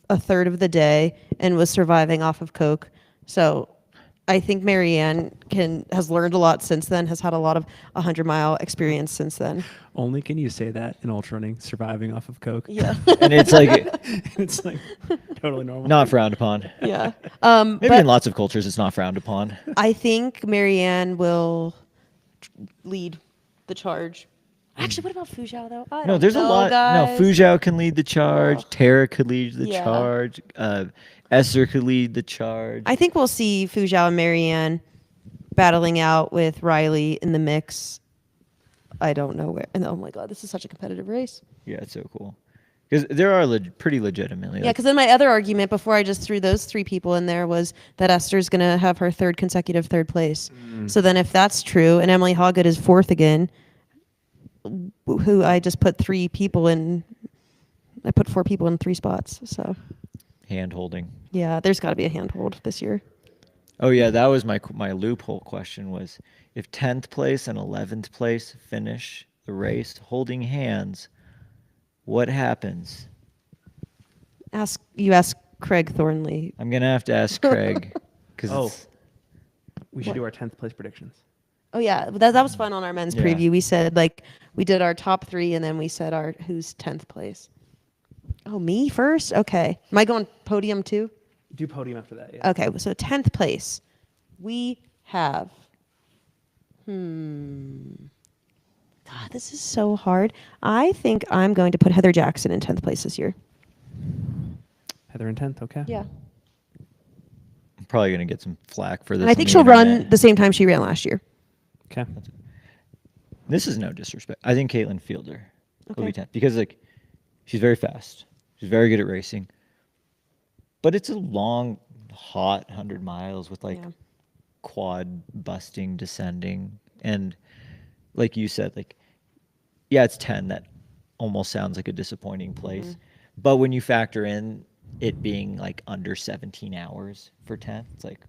a third of the day and was surviving off of Coke. So I think Marianne has learned a lot since then, has had a lot of 100-mile experience since then. Only can you say that in ultra running, surviving off of Coke. Yeah. And it's like It's like totally normal. not frowned upon. Yeah. Maybe But in lots of cultures it's not frowned upon. I think Marianne will lead the charge. Actually, what about Fujao though? I No, don't there's a know, lot. guys. No, Fujao can lead the charge. Oh. Tara could lead the Yeah. charge. Esser could lead the charge. I think we'll see Fujao and Marianne battling out with Riley in the mix. I don't know where. And oh my God, this is such a competitive race. Yeah, it's so cool. Because there are pretty legitimately. Yeah, because then my other argument before I just threw those 3 people in there was that Esther's going to have her third consecutive third place. So then if that's true and Emily Hoggood is 4th again, who I just put 3 people in, I put 4 people in 3 spots. So hand holding. yeah, there's got to be a handhold this year. Oh yeah, that was my loophole question was if 10th place and 11th place finish the race holding hands, what happens? Ask Craig Thornley. I'm gonna have to ask Craig because We should do our 10th place predictions. Oh yeah, that was fun on our men's Yeah. preview. We said like we did our top 3 and then we said our who's 10th place. Oh, me first? Okay. Am I going podium too? Do podium after that, yeah. Okay, so 10th place. We have God, this is so hard. I think I'm going to put Heather Jackson in 10th place this year. Heather in 10th, okay. Yeah. I'm probably gonna get some flack for this. And I on think the she'll run internet. the same time she ran last year. Okay. This is no disrespect. I think Caitlin Fielder will Okay. be 10th because like she's very fast. She's very good at racing. But it's a long, hot 100 miles with like Yeah. quad busting, descending, and like you said, like yeah, it's 10. That almost sounds like a disappointing place. But when you factor in it being like under 17 hours for 10th, it's like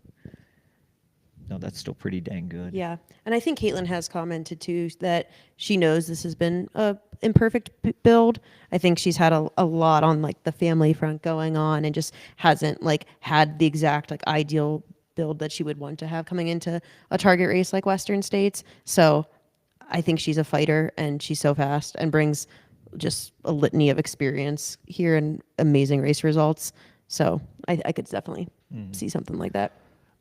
no, that's still pretty dang good. Yeah, and I think Caitlin has commented too that she knows this has been a imperfect build. I think she's had a lot on like the family front going on and just hasn't like had the exact like ideal build that she would want to have coming into a target race like Western States. So I think she's a fighter, and she's so fast and brings just a litany of experience here and amazing race results. So I could definitely see something like that.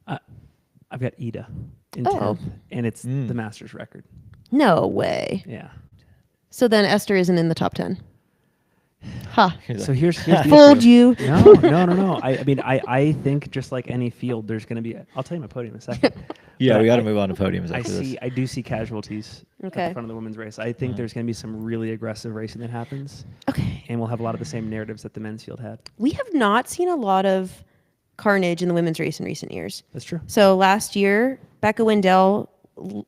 I've got Ida in Oh. 10th, and it's the Masters record. No way. Yeah. So then Esther isn't in the top 10. Ha. So here's the Fooled issue. you. No. I mean, I think just like any field, there's going to be. I'll tell you my podium in a second. Yeah, But we got to move on to podiums I after this. I do see casualties at Okay. the front of the women's race. I think there's going to be some really aggressive racing that happens, Okay. and we'll have a lot of the same narratives that the men's field had. We have not seen a lot of carnage in the women's race in recent years. That's true. So last year, Becca Wendell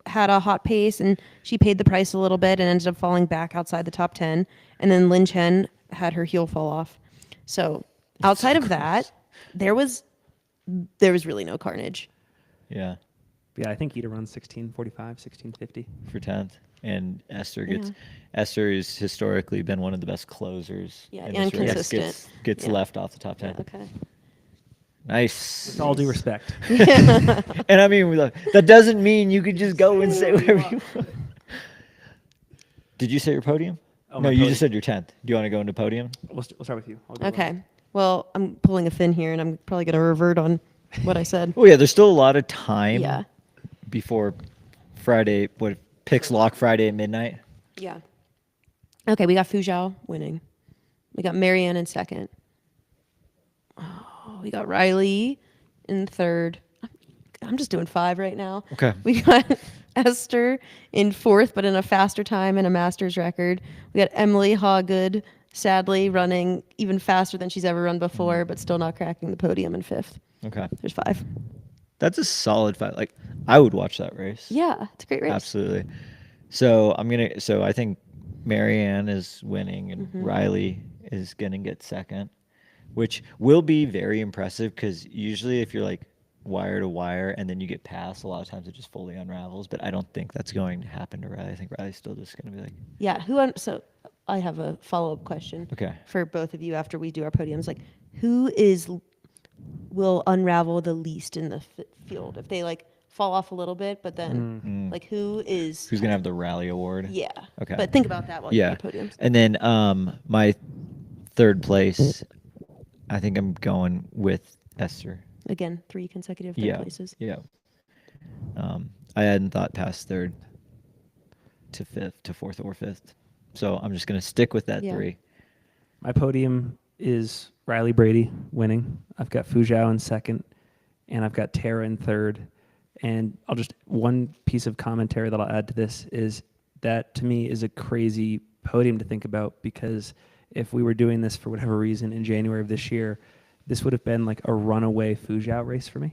had a hot pace, and she paid the price a little bit and ended up falling back outside the top 10. And then Lynn Chen had her heel fall off. So outside of that, there was really no carnage. Yeah, Yeah, I think Ida runs 16:45, 16:50. for 10th. And Esther has historically been one of the best closers. Yeah, in and this race. consistent. Gets Yeah. left off the top 10. Okay. Nice. With all due respect. And I mean, that doesn't mean you could just go and say whatever you want. Did you say your podium? Oh, No, my you podium. just said your 10th. Do you want to go into podium? We'll start with you. I'll go Okay. Well, I'm pulling a fin here, and I'm probably going to revert on what I said. Oh, yeah, there's still a lot of time Yeah. before Friday, picks lock Friday at midnight. Yeah. Okay, we got Fu Zhao winning. We got Marianne in second. Oh, we got Riley in third. I'm just doing 5 right now. Okay. We got Esther in fourth, but in a faster time and a master's record. We got Emily Hawgood, sadly, running even faster than she's ever run before, but still not cracking the podium in fifth. Okay. There's 5. That's a solid fight. Like, I would watch that race. Yeah, it's a great race. Absolutely. So I think Marianne is winning and Riley is gonna get second, which will be very impressive because usually if you're like wire to wire and then you get past, a lot of times it just fully unravels. But I don't think that's going to happen to Riley. I think Riley's still just gonna be like, Yeah, so I have a follow-up question. okay, For both of you after we do our podiums. Like, who will unravel the least in the field? If they like fall off a little bit, but then like who's gonna have the rally award? Yeah. Okay. But think about that while Yeah. you do podiums. And then my third place, I think I'm going with Esther. Again, 3 consecutive third Yeah. places. Yeah. I hadn't thought past third to fifth to fourth or fifth. So I'm just going to stick with that Yeah. 3. My podium is Riley Brady winning. I've got Fu Zhao in second, and I've got Tara in third. And one piece of commentary that I'll add to this is that to me is a crazy podium to think about, because if we were doing this for whatever reason in January of this year, this would have been like a runaway Fu Zhao race for me.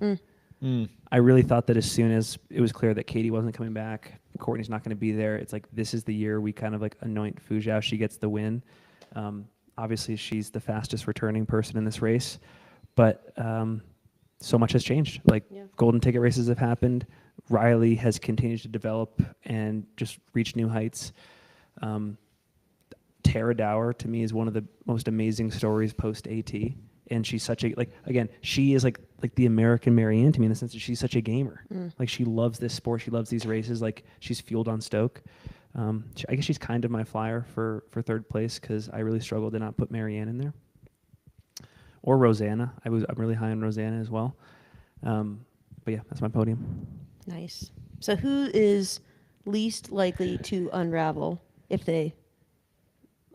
I really thought that as soon as it was clear that Katie wasn't coming back, Courtney's not going to be there, it's like this is the year we kind of like anoint Fu Zhao. She gets the win. Obviously, she's the fastest returning person in this race, but so much has changed. Like golden ticket races have happened. Riley has continued to develop and just reach new heights. Tara Dower to me is one of the most amazing stories post AT. And she's such a, she is like the American Marianne to me in the sense that she's such a gamer. Like she loves this sport. She loves these races. Like she's fueled on Stoke. I guess she's kind of my flyer for third place because I really struggled to not put Marianne in there. Or Rosanna. I'm really high on Rosanna as well. But yeah, that's my podium. Nice. So who is least likely to unravel if they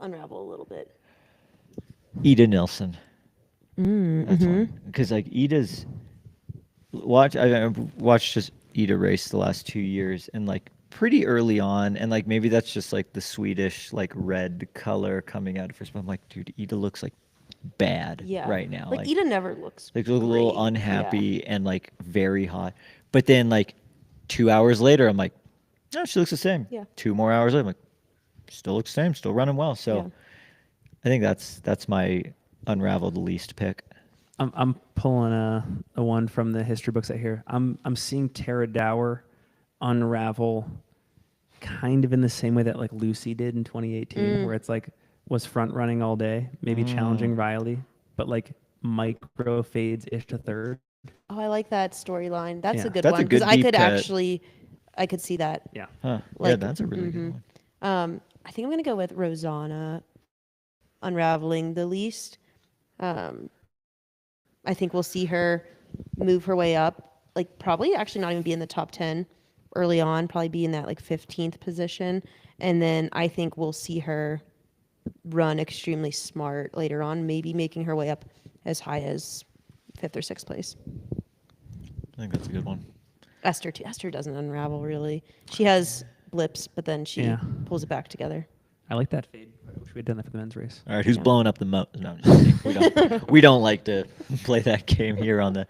unravel a little bit? Ida Nilsson. That's one. Because like Ida's I've watched just Ida race the last 2 years, and like pretty early on, and like maybe that's just like the Swedish like red color coming out at first, but I'm like, dude, Ida looks like bad right now. Like Ida never looks like look a little great. unhappy and like very hot. But then like 2 hours later, I'm like, no, she looks the same. Yeah. 2 more hours later, I'm like, still looks the same, still running well. So Yeah. I think that's my unraveled least pick. I'm pulling a one from the history books out here. I'm seeing Tara Dower unravel kind of in the same way that like Lucy did in 2018, where it's like was front running all day, maybe challenging Riley, but like micro fades ish to third. Oh, I like that storyline. That's Yeah. a good That's a one because good I deep could cut. actually I could see that. Yeah. Huh. Yeah, Like, that's a really good one. I think I'm gonna go with Rosanna unraveling the least. Um, I think we'll see her move her way up, like probably actually not even be in the top 10 early on, probably be in that like 15th position. And then I think we'll see her run extremely smart later on, maybe making her way up as high as 5th or 6th place. I think that's a good one. Esther too. Esther doesn't unravel really. She has blips, but then she Yeah. pulls it back together. I like that fade. I wish we had done that for the men's race. All right, who's Yeah. blowing up the No, I'm just kidding. We don't like to play that game here on the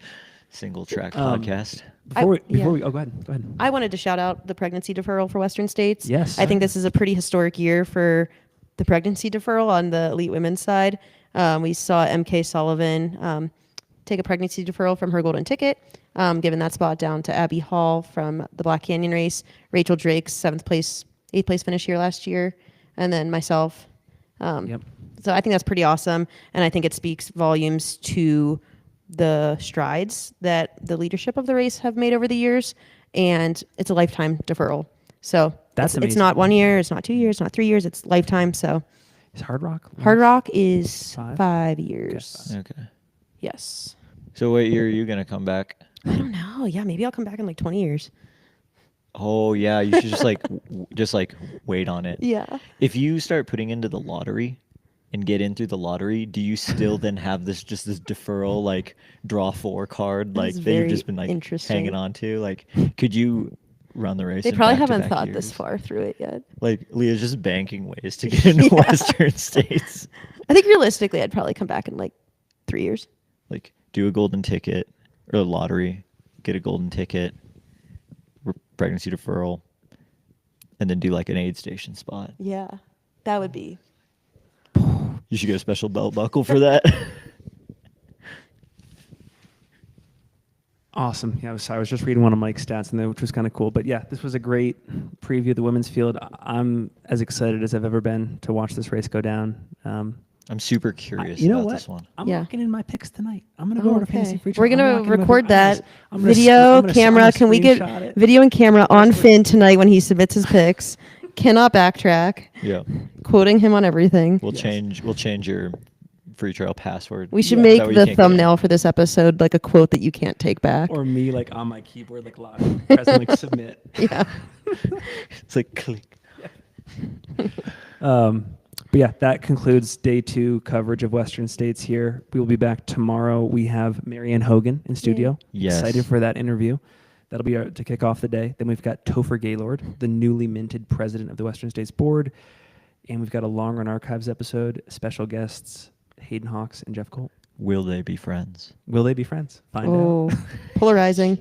single track podcast. Before yeah. we oh, go ahead. Go ahead. I wanted to shout out the pregnancy deferral for Western States. Yes. I think this is a pretty historic year for the pregnancy deferral on the elite women's side. We saw MK Sullivan take a pregnancy deferral from her golden ticket, giving that spot down to Abby Hall from the Black Canyon race, Rachel Drake's 8th place finish here last year, and then myself. Yep. So I think that's pretty awesome, and I think it speaks volumes to the strides that the leadership of the race have made over the years, and it's a lifetime deferral. So That's it's amazing. not 1 year, it's not 2 years, it's not 3 years, it's lifetime. So Is Hard Rock? Hard Rock is 5? 5 years. Okay. Yes. So what year are you gonna come back? I don't know. Yeah, maybe I'll come back in like 20 years. Oh yeah, you should just like just like wait on it. Yeah. If you start putting into the lottery and get in through the lottery, do you still then have this deferral like draw 4 card like is that you've very just been like interesting. hanging on to? Like, could you run the race? They in probably haven't back-to-back thought this years? far through it yet. Like Leah's just banking ways to get into Yeah. Western States. I think realistically, I'd probably come back in like 3 years. Like do a golden ticket or a lottery, get a golden ticket, pregnancy deferral, and then do like an aid station spot. Yeah, that would be. You should get a special belt buckle for that. Awesome. Yeah, I was just reading one of Mike's stats in there, which was kind of cool. But yeah, this was a great preview of the women's field. I'm as excited as I've ever been to watch this race go down. I'm super curious you know about what? this one. I'm Yeah. locking in my picks tonight. I'm gonna go over to Fantasy Free. We're gonna record that I'm gonna video I'm gonna camera. Can we get screenshot it? video and camera on Finn tonight when he submits his picks? Cannot backtrack. Yeah. Quoting him on everything. We'll change your free trial password. We should Yeah. make That way you the can't get thumbnail for this episode like a quote that you can't take back. Or me like on my keyboard, like loud, pressing like submit. Yeah. It's like click. But yeah, that concludes day 2 coverage of Western States here. We will be back tomorrow. We have Marianne Hogan in studio. Yes. Excited for that interview. That'll be to kick off the day. Then we've got Topher Gaylord, the newly minted president of the Western States Board. And we've got a long run archives episode, special guests, Hayden Hawks and Jeff Colt. Will they be friends? Will they be friends? Find out. Oh, polarizing.